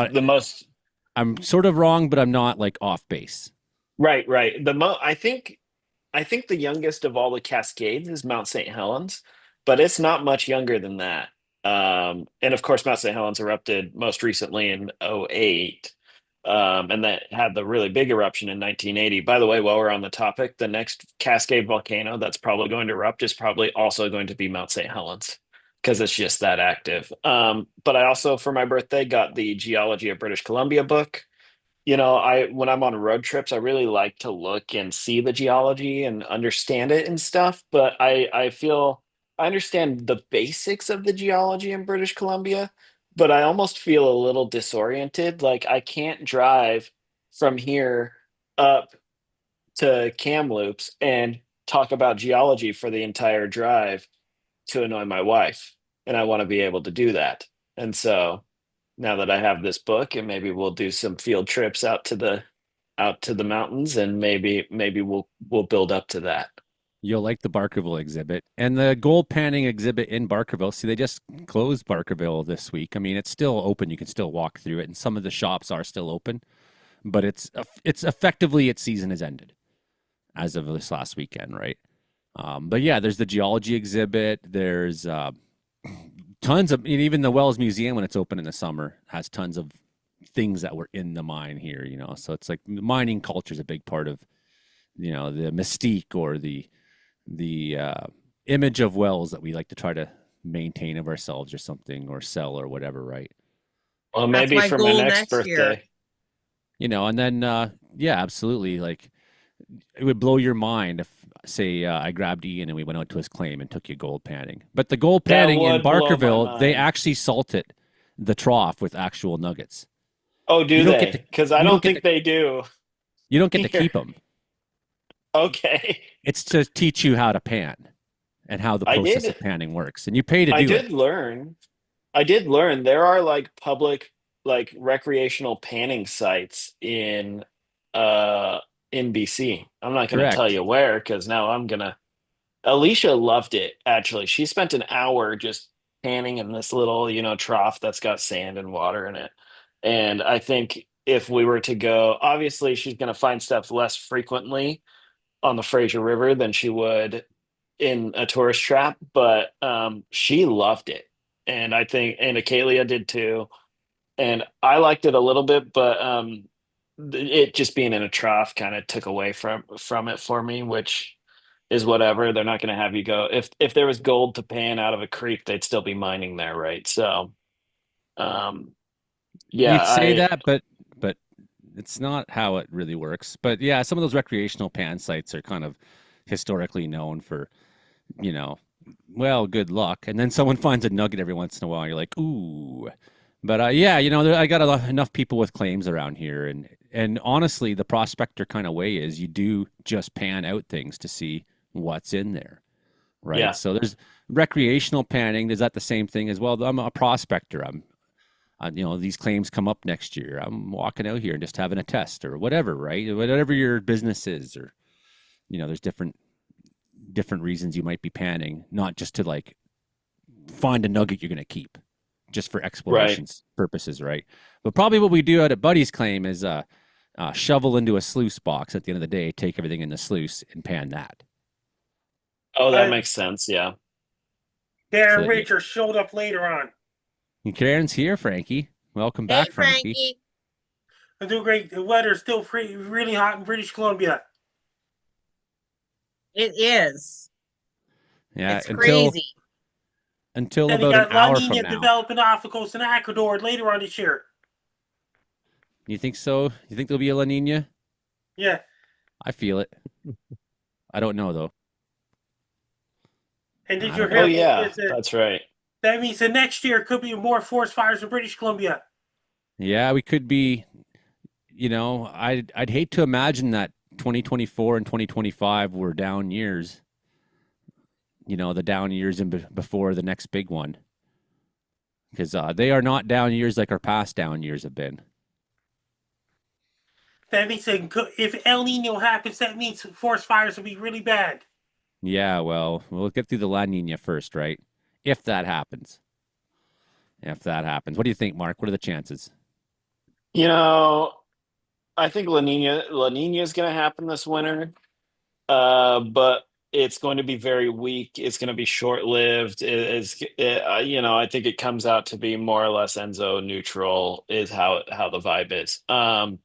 I'm sort of wrong, but I'm not like off base. right, right. I think the youngest of all the Cascades is Mount St. Helens, but it's not much younger than that. And of course, Mount St. Helens erupted most recently in '08, and that had the really big eruption in 1980. By the way, while we're on the topic, the next Cascade volcano that's probably going to erupt is probably also going to be Mount St. Helens because it's just that active. But I also, for my birthday, got the Geology of British Columbia book. I when I'm on road trips, I really like to look and see the geology and understand it and stuff. But I feel I understand the basics of the geology in British Columbia, but I almost feel a little disoriented. Like I can't drive from here up to Kamloops and talk about geology for the entire drive to annoy my wife, and I want to be able to do that. And so now that I have this book, and maybe we'll do some field trips out to the mountains, and maybe we'll build up to that. You'll like the Barkerville exhibit and the gold panning exhibit in Barkerville. See, they just closed Barkerville this week. I mean, it's still open. You can still walk through it, and some of the shops are still open, but it's effectively its season has ended as of this last weekend, right? But yeah, there's the geology exhibit. There's tons of, and even the Wells Museum, when it's open in the summer, has tons of things that were in the mine here. So it's like the mining culture is a big part of the mystique or the image of Wells that we like to try to maintain of ourselves or something, or sell or whatever, right? Well, That's maybe my for my goal next next year. birthday. And then yeah, absolutely. Like, it would blow your mind if say I grabbed Ian and we went out to his claim and took you gold panning. But the gold That panning in would blow my Barkerville, they mind. actually salted the trough with actual nuggets. Oh, do You don't get they? to Because I you don't don't get think to they do. you don't get to Here. keep them. Okay. It's to teach you how to pan and how the I process did. of panning works, and you pay to I do did it. learn. I did learn there are like public, like recreational panning sites uh in BC. I'm not gonna tell Correct. you where because now I'm gonna. Alicia loved it actually. She spent an hour just panning in this little, trough that's got sand and water in it. And I think if we were to go, obviously she's gonna find stuff less frequently on the Fraser River than she would in a tourist trap, but she loved it. And I think and Acalia did too. And I liked it a little bit, but it just being in a trough kind of took away from it for me, which is whatever. They're not going to have you go if there was gold to pan out of a creek, they'd still be mining there, right? So, um, yeah, You'd say that, but it's not how it really works. But yeah, some of those recreational pan sites are kind of historically known for, you know, well, good luck. And then someone finds a nugget every once in a while. You're like, ooh. But yeah, I got enough people with claims around here, and honestly, the prospector kind of way is you do just pan out things to see what's in there, right? yeah, So there's recreational panning. Is that the same thing as well? I'm a prospector. These claims come up next year. I'm walking out here and just having a test or whatever, right? Whatever your business is, or there's different reasons you might be panning, not just to like find a nugget you're going to keep, just for right. exploration purposes, right? But probably what we do out at Buddy's claim is shovel into a sluice box at the end of the day, take everything in the sluice and pan that. Oh, that Uh, makes sense. Yeah. Darren So, Richard showed up later on. Karen's here, Frankie. Welcome Hey, back, Frankie. Frankie. I do great. The weather's still really hot in British Columbia. It is. Yeah, It's until crazy. until Then you about an got La hour from Nina now. developing off the coast of Ecuador later on this year. You think so? You think there'll be a La Nina? Yeah. I feel it. I don't know though. And did I you don't hear Oh, know. about yeah. this? That's right. That means the next year could be more forest fires in British Columbia. Yeah, we could be. I'd hate to imagine that 2024 and 2025 were down years. The down years before the next big one, because they are not down years like our past down years have been. That means if El Nino happens, that means forest fires will be really bad. Yeah, well, we'll get through the La Nina first, right? If that happens. If that happens. What do you think, Mark? What are the chances? You know, I think La Nina is going to happen this winter. But it's going to be very weak. It's going to be short-lived. I think it comes out to be more or less Enzo neutral is how the vibe is. When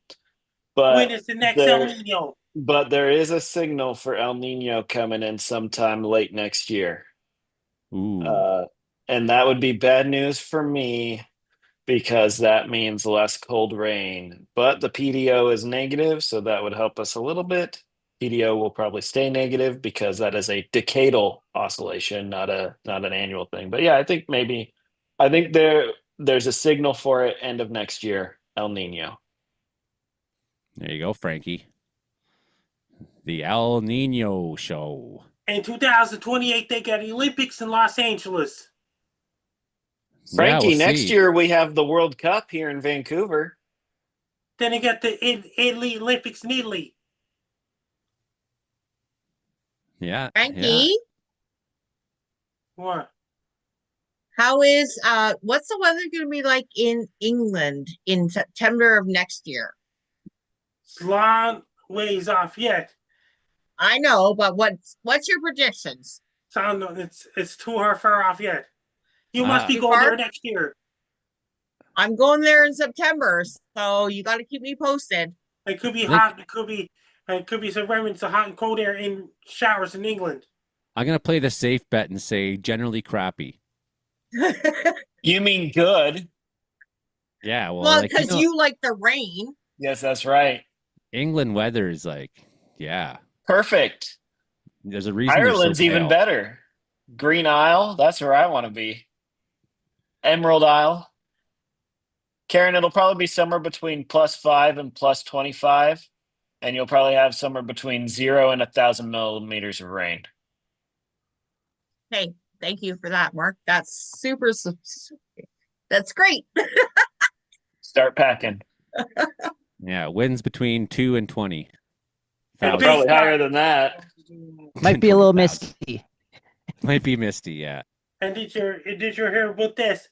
But is the next El there Nino? but there is a signal for El Nino coming in sometime late next year. Ooh. Uh, and that would be bad news for me because that means less cold rain. But the PDO is negative, so that would help us a little bit. PDO will probably stay negative because that is a decadal oscillation, not an annual thing. But yeah, I think there's a signal for it end of next year, El Nino. There you go, Frankie. The El Nino show. In 2028, they got the Olympics in Los Angeles. Yeah, Frankie, we'll next see. year we have the World Cup here in Vancouver. Then they got the Italy Olympics in Italy. Yeah. Frankie, What? how is what's the weather going to be like in England in September of next year? It's long ways off yet. I know, but what's your predictions? It's too far off yet. You must be Too going far? there next year. I'm going there in September, so you got to keep me posted. It could be I think- hot. It could be some remnants of hot and cold air in showers in England. I'm going to play the safe bet and say generally crappy. You mean good? Yeah, well, Well, like, because you like the rain. Yes, that's right. England weather is like, yeah. Perfect. There's a reason they're so Ireland's even pale. better. Green Isle, that's where I want to be. Emerald Isle. Karen, it'll probably be somewhere between +5 and +25, and you'll probably have somewhere between 0 and 1,000 millimeters of rain. Hey, thank you for that, Mark. That's super. That's great. Start packing. Yeah, winds between 2 and 20. Probably higher than that. Might be a little 20,000. misty. Might be misty, yeah. And did you hear about this?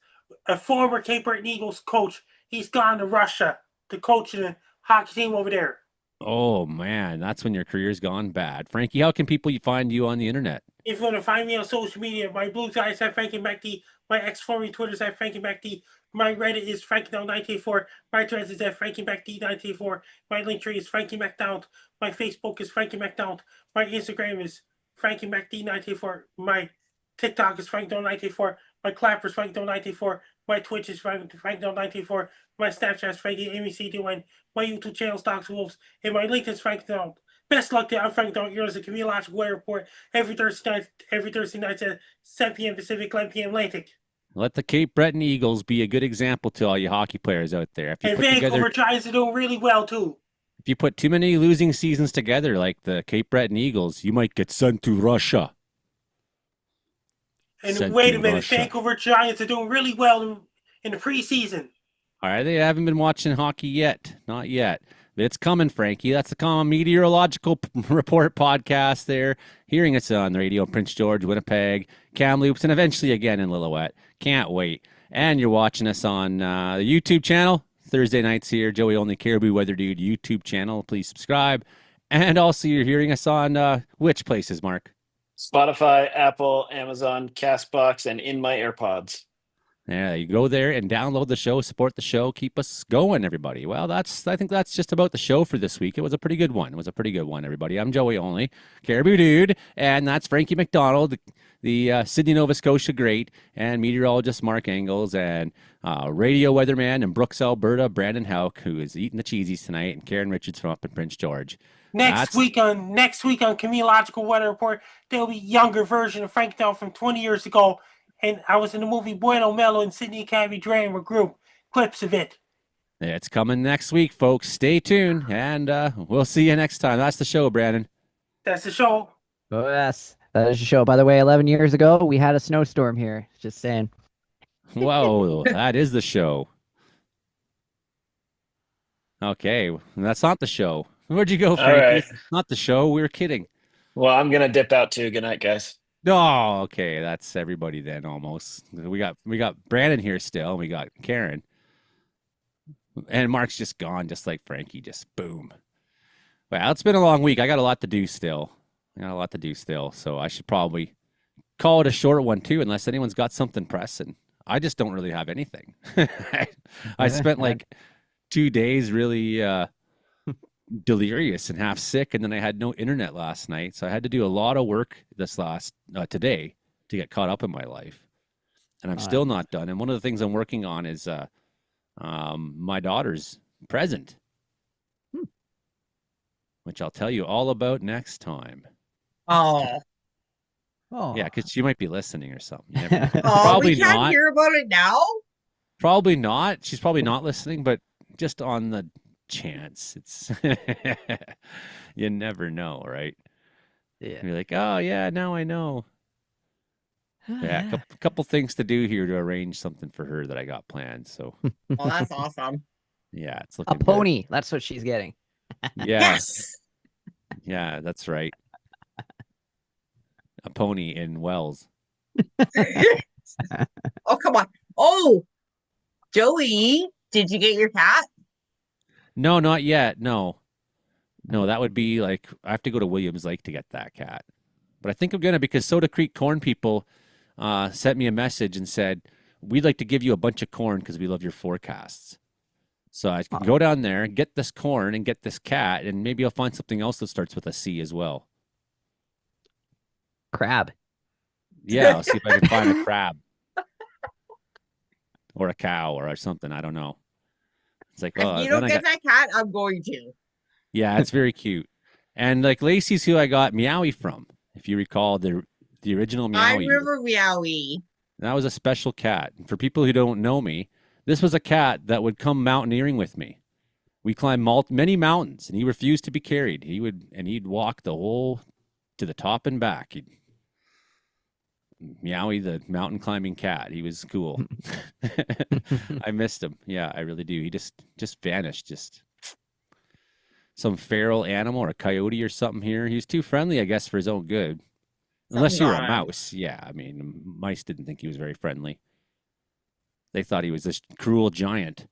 A former Cape Breton Eagles coach, he's gone to Russia to coach the hockey team over there. Oh man, that's when your career's gone bad. Frankie, how can people find you on the internet? If you want to find me on social media, my blue guys at Frankie McD, my ex-former Twitter's at Frankie McD, my Reddit is FrankieDown984, my Threads is at Frankie McD984, my Linktree is Frankie McDowd, my Facebook is Frankie McDowd, my Instagram is Frankie McD984, my TikTok is FrankieDown984, my Clapper is FrankieDown984, my Twitch is FrankieDown984, my Snapchat is FrankieMECDON, my YouTube channel is Docs Wolves, and my LinkedIn is Frankie Down. Best luck to I'm Frank Down. Here's a Comedeorological Weather Report every Thursday night at 7 p.m. Pacific, 11 p.m. Atlantic. Let the Cape Breton Eagles be a good example to all you hockey players out there. If you And put Vancouver Giants are doing really well too. If you put too many losing seasons together, like the Cape Breton Eagles, you might get sent to Russia. And wait a minute, Vancouver Giants are doing really well in the preseason. All right, they haven't been watching hockey yet. Not yet. But it's coming, Frankie. That's the Comedeorological Report podcast there. Hearing us on the radio in Prince George, Winnipeg, Kamloops, and eventually again in Lillooet. Can't wait. And you're watching us on the YouTube channel. Thursday nights here, Joey Only Caribou Weather Dude YouTube channel. Please subscribe. And also you're hearing us on which places, Mark? Spotify, Apple, Amazon, Castbox, and in my AirPods. Yeah, you go there and download the show, support the show, keep us going, everybody. Well, I think that's just about the show for this week. It was a pretty good one. Everybody. I'm Joey Only, Caribou Dude, and that's Frankie McDonald, the Sydney, Nova Scotia great, and meteorologist Mark Engels, and radio weatherman in Brooks, Alberta, Brandon Houck, who is eating the cheesies tonight, and Karen Richards from up in Prince George. Next week on Comedeorological Weather Report, there'll be a younger version of Frank Down from 20 years ago. And I was in the movie Bueno Mello and Sydney Academy Drama Group. Clips of it. It's coming next week, folks. Stay tuned, and we'll see you next time. That's the show, Brandon. That's the show. Oh, yes. That is the show. By the way, 11 years ago, we had a snowstorm here. Just saying. Whoa, that is the show. Okay, that's not the show. Where'd you go, Frankie? Right. It's not the show. We were kidding. Well, I'm going to dip out too. Good night, guys. Oh, okay. That's everybody then almost. We got Brandon here still. We got Karen. And Mark's just gone, just like Frankie. Just boom. Well, it's been a long week. I got a lot to do still. So I should probably call it a short one too, unless anyone's got something pressing. I just don't really have anything. I spent like 2 days really delirious and half sick, and then I had no internet last night, so I had to do a lot of work today to get caught up in my life, and I'm still not done. And one of the things I'm working on is my daughter's present, which I'll tell you all about next time. Oh yeah, because she might be listening or something. Probably we can't hear about it now. Probably not. She's probably not listening, but just on the chance, it's you never know, right? Yeah. You're like, oh yeah, now I know. Yeah, a couple things to do here to arrange something for her that I got planned. So oh, that's awesome. Yeah, it's looking a pony. Good. That's what she's getting. Yeah. Yes. Yeah, that's right. A pony in Wells. Oh, come on. Oh, Joey, did you get your cat? No, not yet. No, that would be like, I have to go to Williams Lake to get that cat. But I think I'm going to, because Soda Creek corn people sent me a message and said, we'd like to give you a bunch of corn because we love your forecasts. So I can go down there, get this corn and get this cat, and maybe I'll find something else that starts with a C as well. Crab. Yeah, I'll see if I can find a crab. Or a cow or something. I don't know. It's like, if you don't get that cat, I'm going to. Yeah, it's very cute. And like Lacey's who I got Meowie from. If you recall, the original I Meowie, remember Meowie. that was a special cat. For people who don't know me, this was a cat that would come mountaineering with me. We climbed many mountains, and he refused to be carried. He'd walk the whole to the top and back. Meowie, the mountain climbing cat. He was cool. I missed him. Yeah, I really do. He just vanished. Just some feral animal or a coyote or something here. He was too friendly, I guess, for his own good. Unless you were a mouse. Yeah, I mean, mice didn't think he was very friendly. They thought he was this cruel giant.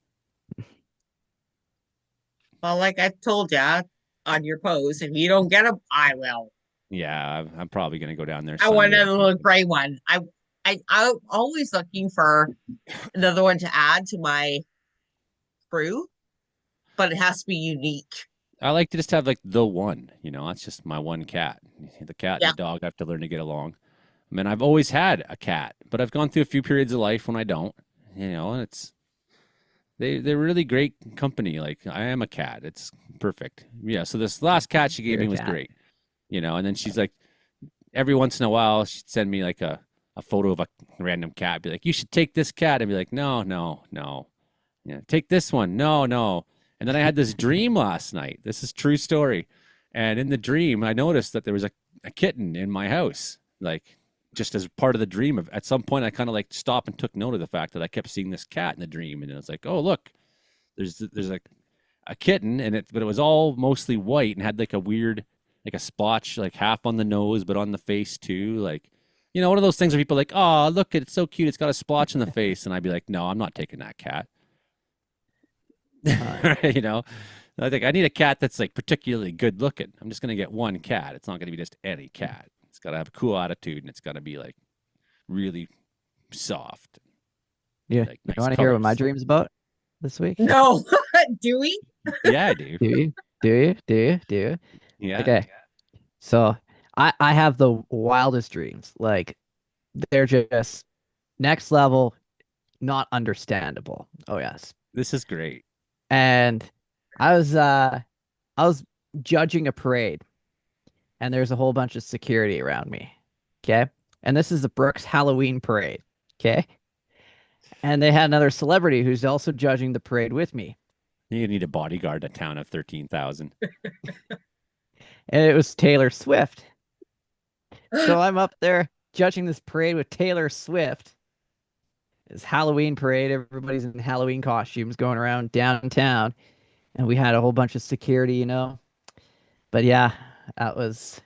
Well, like I told ya on your post, if you don't get him, I will. Yeah, I'm probably gonna go down there. I want Sunday. another little gray one. I'm always looking for another one to add to my crew, but it has to be unique. I like to just have like the one, that's just my one cat. The cat Yeah. and the dog have to learn to get along. I mean, I've always had a cat, but I've gone through a few periods of life when I don't, and they're really great company. Like I am a cat. It's perfect. Yeah. So this last cat she gave You're a me was cat. great, and then she's like, every once in a while, she'd send me like a photo of a random cat, be like, you should take this cat. And be like, no. Yeah, take this one. No. And then I had this dream last night. This is true story. And in the dream, I noticed that there was a kitten in my house, like just as part of the dream. At some point, I kind of like stopped and took note of the fact that I kept seeing this cat in the dream. And it was like, oh, look, there's like a kitten, but it was all mostly white and had like a weird, like a splotch, like half on the nose, but on the face too. Like, one of those things where people are like, oh, look, it's so cute. It's got a splotch in the face. And I'd be like, no, I'm not taking that cat. I think I need a cat that's like particularly good looking. I'm just going to get one cat. It's not going to be just any cat. It's got to have a cool attitude, and it's got to be like really soft. Yeah. Like, You nice want to hear what my colors. dream's about this week? No, do we? Yeah, I do. Do you? Do you? Yeah. Okay. So I have the wildest dreams. Like they're just next level, not understandable. Oh yes. This is great. And I was judging a parade, and there's a whole bunch of security around me. Okay. And this is the Brooks Halloween parade. Okay. And they had another celebrity who's also judging the parade with me. You need a bodyguard in a town of 13,000. And it was Taylor Swift. So I'm up there judging this parade with Taylor Swift. It's Halloween parade. Everybody's in Halloween costumes going around downtown. And we had a whole bunch of security, But yeah, that was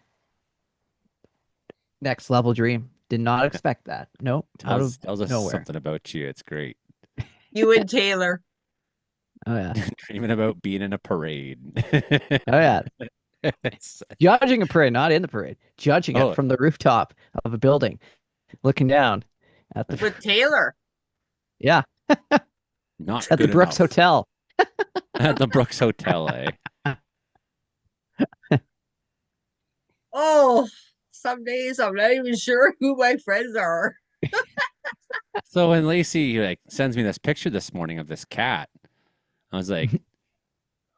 next level dream. Did not expect that. Nope. Tells us nowhere. something about you. It's great. You and Taylor. Oh yeah. Dreaming about being in a parade. Oh yeah. Judging a parade, not in the parade. Judging it from the rooftop of a building, looking down at the With Taylor. Yeah. Not at the good Brooks enough. Hotel. At the Brooks Hotel, eh? Oh, some days I'm not even sure who my friends are. So when Lacey like sends me this picture this morning of this cat, I was like,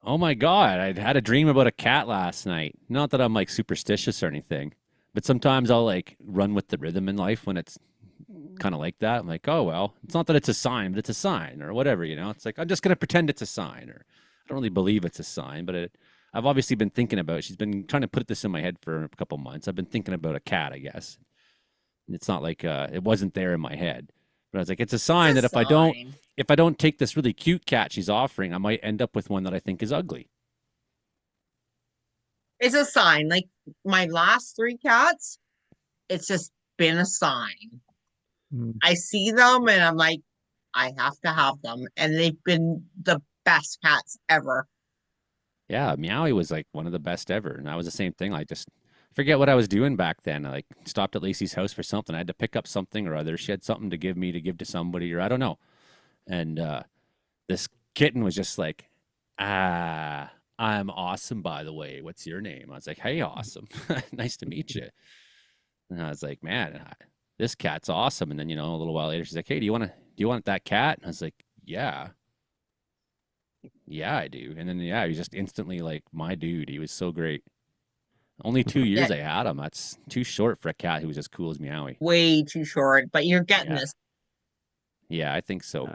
oh my God, I had a dream about a cat last night. Not that I'm like superstitious or anything, but sometimes I'll like run with the rhythm in life when it's kind of like that. I'm like, oh, well, it's not that it's a sign, but it's a sign or whatever, It's like, I'm just going to pretend it's a sign, or I don't really believe it's a sign, but I've obviously been thinking about it. She's been trying to put this in my head for a couple months. I've been thinking about a cat, I guess. It's not like it wasn't there in my head, but I was like, it's a sign that if I don't take this really cute cat she's offering, I might end up with one that I think is ugly. It's a sign. Like my last 3 cats, it's just been a sign. I see them and I'm like, I have to have them. And they've been the best cats ever. Yeah, Meowie was like one of the best ever. And that was the same thing. I just forget what I was doing back then. I like stopped at Lacey's house for something. I had to pick up something or other. She had something to give me to give to somebody, or I don't know. And this kitten was just like, I'm awesome, by the way. What's your name? I was like, hey, awesome. Nice to meet you. And I was like, man, this cat's awesome. And then, a little while later, she's like, hey, do you want that cat? And I was like, yeah, I do. And then, he was just instantly like my dude. He was so great. Only 2 years Yeah. I had him. That's too short for a cat who was as cool as Meowie. Way too short, but you're getting Yeah. this. Yeah, I think so.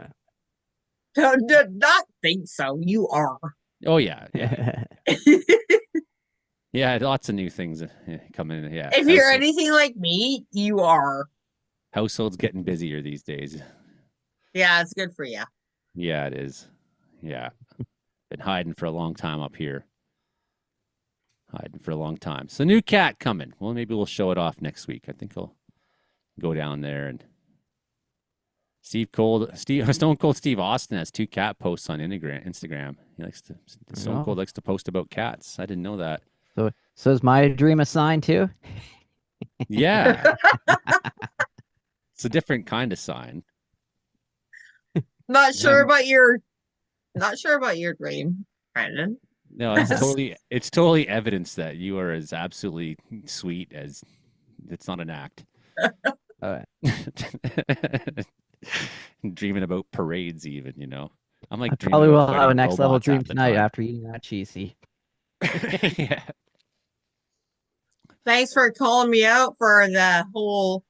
Not think so. You are. Oh yeah, yeah, yeah. Lots of new things coming in. Yeah, If you're anything like me, you are. household's getting busier these days. Yeah, it's good for you. Yeah, it is. Yeah, been hiding for a long time up here. Hiding for a long time. So new cat coming. Well, maybe we'll show it off next week. I think I'll go down there and Stone Cold Steve Austin has 2 cat posts on Instagram. He likes to Stone Cold likes to post about cats. I didn't know that. So is my dream a sign too? Yeah. It's a different kind of sign. Not sure about your dream, Brandon. No, it's totally evidence that you are as absolutely sweet as it's not an act. All right. Dreaming about parades, even, you know. I'm like I probably dreaming will about have a fighting next level robots dream half the tonight time. after eating that cheesy. Yeah. Thanks for calling me out for the whole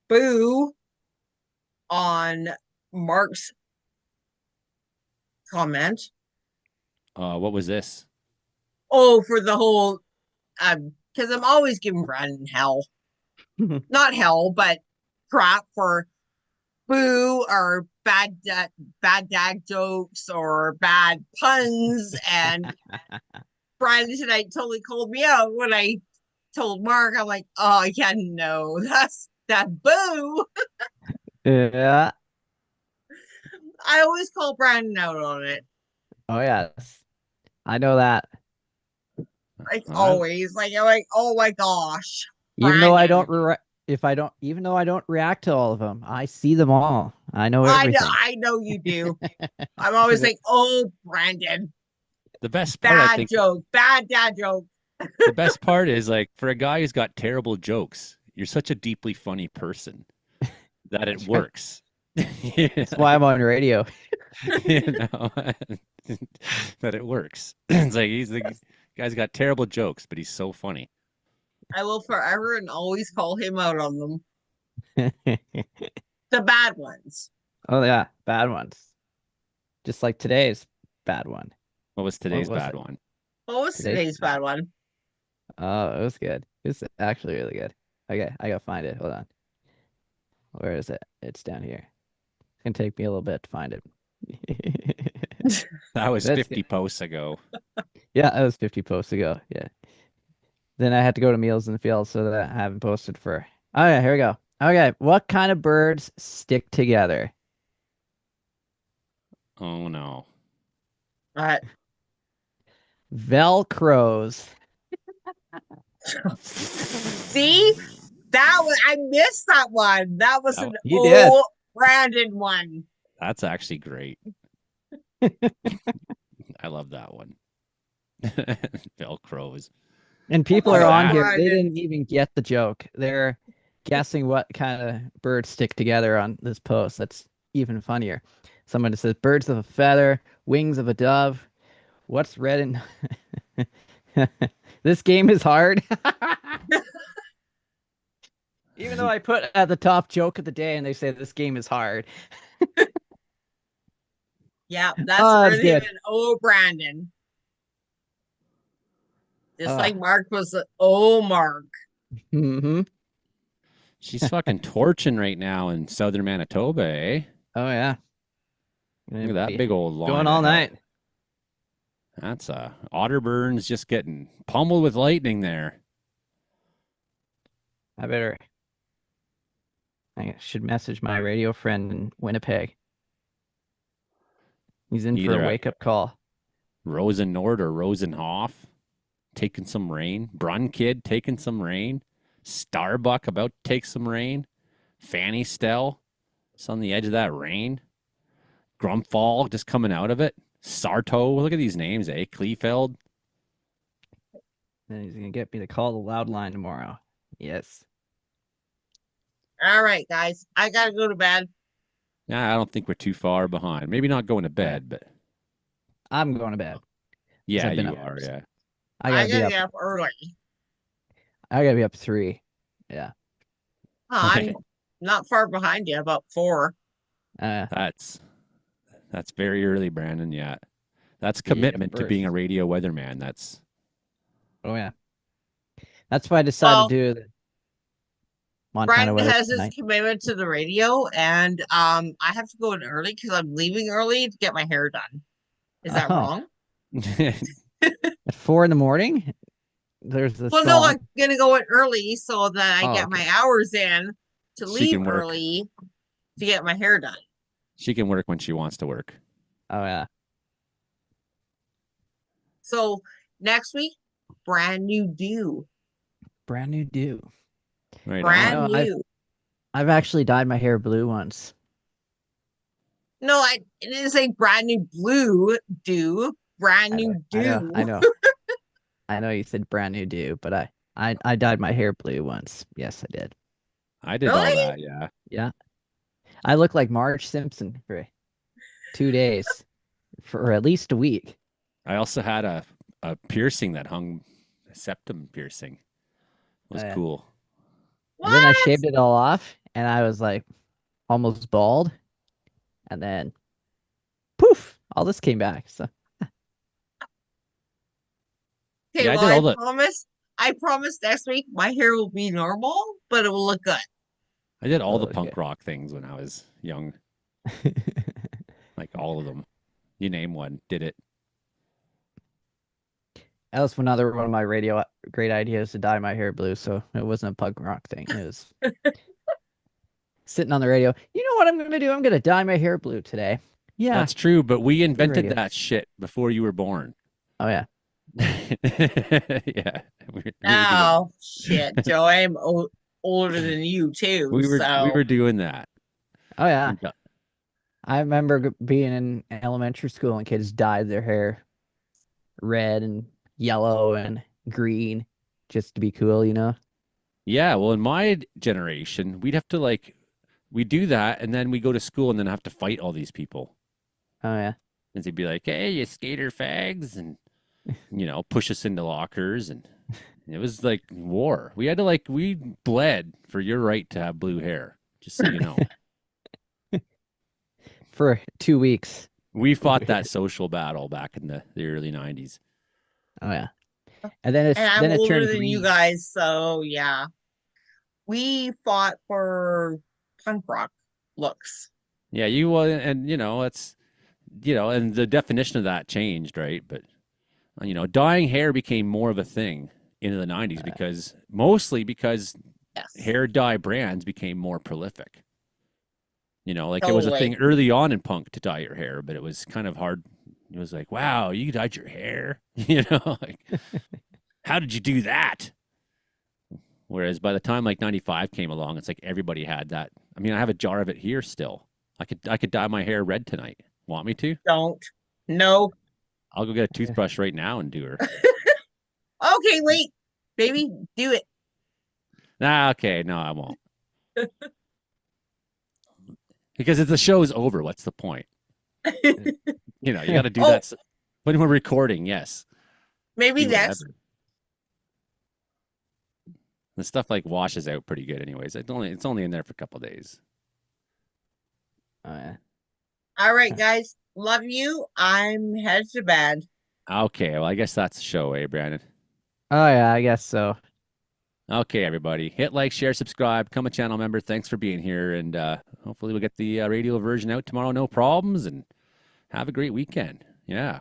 boo on Mark's comment. What was this? Oh, for the whole because I'm always giving Brandon hell. Not hell, but crap for boo or bad dad jokes or bad puns. And Brandon tonight totally called me out when I told Mark. I'm like, oh yeah, no, that's that boo. Yeah. I always call Brandon out on it. Oh yes. I know that. Like always. Like I'm like, oh my gosh. Even though I Brandon. don't even though I don't react to all of them, I see them all. I know everything. I know you do. I'm always like, oh Brandon. The best part, I Bad think, joke. Bad dad joke. the best part is, like, for a guy who's got terrible jokes, you're such a deeply funny person that it works. That's why I'm on radio. You know, that it works. It's like the guy's got terrible jokes, but he's so funny. I will forever and always call him out on them. The bad ones. Oh yeah, bad ones. Just like today's bad one. What was today's was bad it? one? What was today's bad one? Oh, it was good. It was actually really good. Okay, I gotta find it. Hold on. Where is it? It's down here. It's gonna take me a little bit to find it. That was That's 50 good. posts ago. Yeah, that was 50 posts ago. Yeah. Then I had to go to Meals in the Field so that I haven't posted for. Oh yeah, here we go. Okay, what kind of birds stick together? Oh no. Velcros. See? That was I missed that one. That was an You did. old Brandon one. That's actually great. I love that one. Velcros. And people Oh, are on yeah. here. They didn't even get the joke. They're guessing what kind of birds stick together on this post. That's even funnier. Someone says birds of a feather, wings of a dove. What's red and this game is hard. Even though I put at the top joke of the day and they say this game is hard. Yeah, that's That's really good. an old Brandon. Just Ah. like Mark was the oh Mark. Mm-hmm. She's fucking torching right now in southern Manitoba, eh? Oh yeah. Look at that big old line. Going all of hell. night. That's Otterburn's just getting pummeled with lightning there. I should message my radio friend in Winnipeg. He's in for Either a at wake-up call. Rosenord or Rosenhof taking some rain. Brun Kid taking some rain. Starbuck about to take some rain. Fanny Stell is on the edge of that rain. Grumfall just coming out of it. Sarto, look at these names, eh? Kleefeld. Then he's gonna get me to call the loud line tomorrow. Yes. All right, guys. I gotta go to bed. Nah, I don't think we're too far behind. Maybe not going to bed, but I'm going to bed. yeah, I've been you up are. Yeah. I I gotta be gotta up. get up early. I gotta be up 3. Yeah. I'm not far behind you, about 4. That's very early, Brandon. Yeah. That's Yeah, commitment to being a radio weatherman. That's Oh yeah. That's why I decided Well, to do the Montana Brandon weather has his tonight. commitment to the radio, and I have to go in early because I'm leaving early to get my hair done. Is that Oh. wrong? At 4 in the morning? There's the Well, no, song. I'm gonna go in early so that I Oh, get okay. my hours in to She leave can work. early to get my hair done. She can work when she wants to work. Oh yeah. So next week, brand new do. Brand new do. Right Brand on. new. I've actually dyed my hair blue once. No, it is a brand new blue do. Brand new do. I know. I know you said brand new do, but I dyed my hair blue once. Yes, I did. I did all Really? that. Yeah. Yeah. I look like Marge Simpson for 2 days, for at least a week. I also had a piercing that hung, a septum piercing. It was Oh, yeah. cool. And then I What? shaved it all off, and I was like almost bald. And then, poof, all this came back. So Okay, Yeah, I well, did all the I promise next week my hair will be normal, but it will look good. I did all the Okay. punk rock things when I was young. Like all of them. You name one, did it. that was another one of my radio great ideas to dye my hair blue. So it wasn't a punk rock thing. It was sitting on the radio. You know what I'm going to do? I'm going to dye my hair blue today. Yeah. That's true, but we invented radio. that shit before you were born. Oh yeah. Yeah. Oh shit, Joe! I'm older than you too. We so were doing that. Oh yeah. I remember being in elementary school and kids dyed their hair red and yellow and green just to be cool, you know? Yeah, well, in my generation, we'd have to we do that, and then we go to school and then have to fight all these people. Oh yeah. And they'd be like, "Hey, you skater fags," and push us into lockers, and it was like war. We had to we bled for your right to have blue hair, just so you know. For 2 weeks. We fought that social battle back in the early 90s. Oh yeah. And then I'm it older turned than green. you guys, so yeah. We fought for punk rock looks. Yeah, and it's and the definition of that changed, right? But dyeing hair became more of a thing in the 90s mostly because Yes. hair dye brands became more prolific. It was a Totally. thing early on in punk to dye your hair, but it was kind of hard. It was like, wow, you dyed your hair, how did you do that? Whereas by the time 95 came along, it's like everybody had that. I mean, I have a jar of it here still. I could dye my hair red tonight. Want me to? Don't. No. I'll go get a toothbrush right now and do her. Okay, wait. Baby, do it. Nah, okay, no, I won't. Because if the show's over, what's the point? You got to do that when we're recording. Yes, Maybe do next. whatever. The stuff washes out pretty good, anyways. It's only in there for a couple of days. Oh yeah. All right, guys. Love you. I'm headed to bed. Okay, well, I guess that's the show, eh, Brandon? Oh yeah, I guess so. Okay, everybody, hit like, share, subscribe, become a channel member. Thanks for being here, and hopefully we'll get the radio version out tomorrow, no problems, and have a great weekend. Yeah.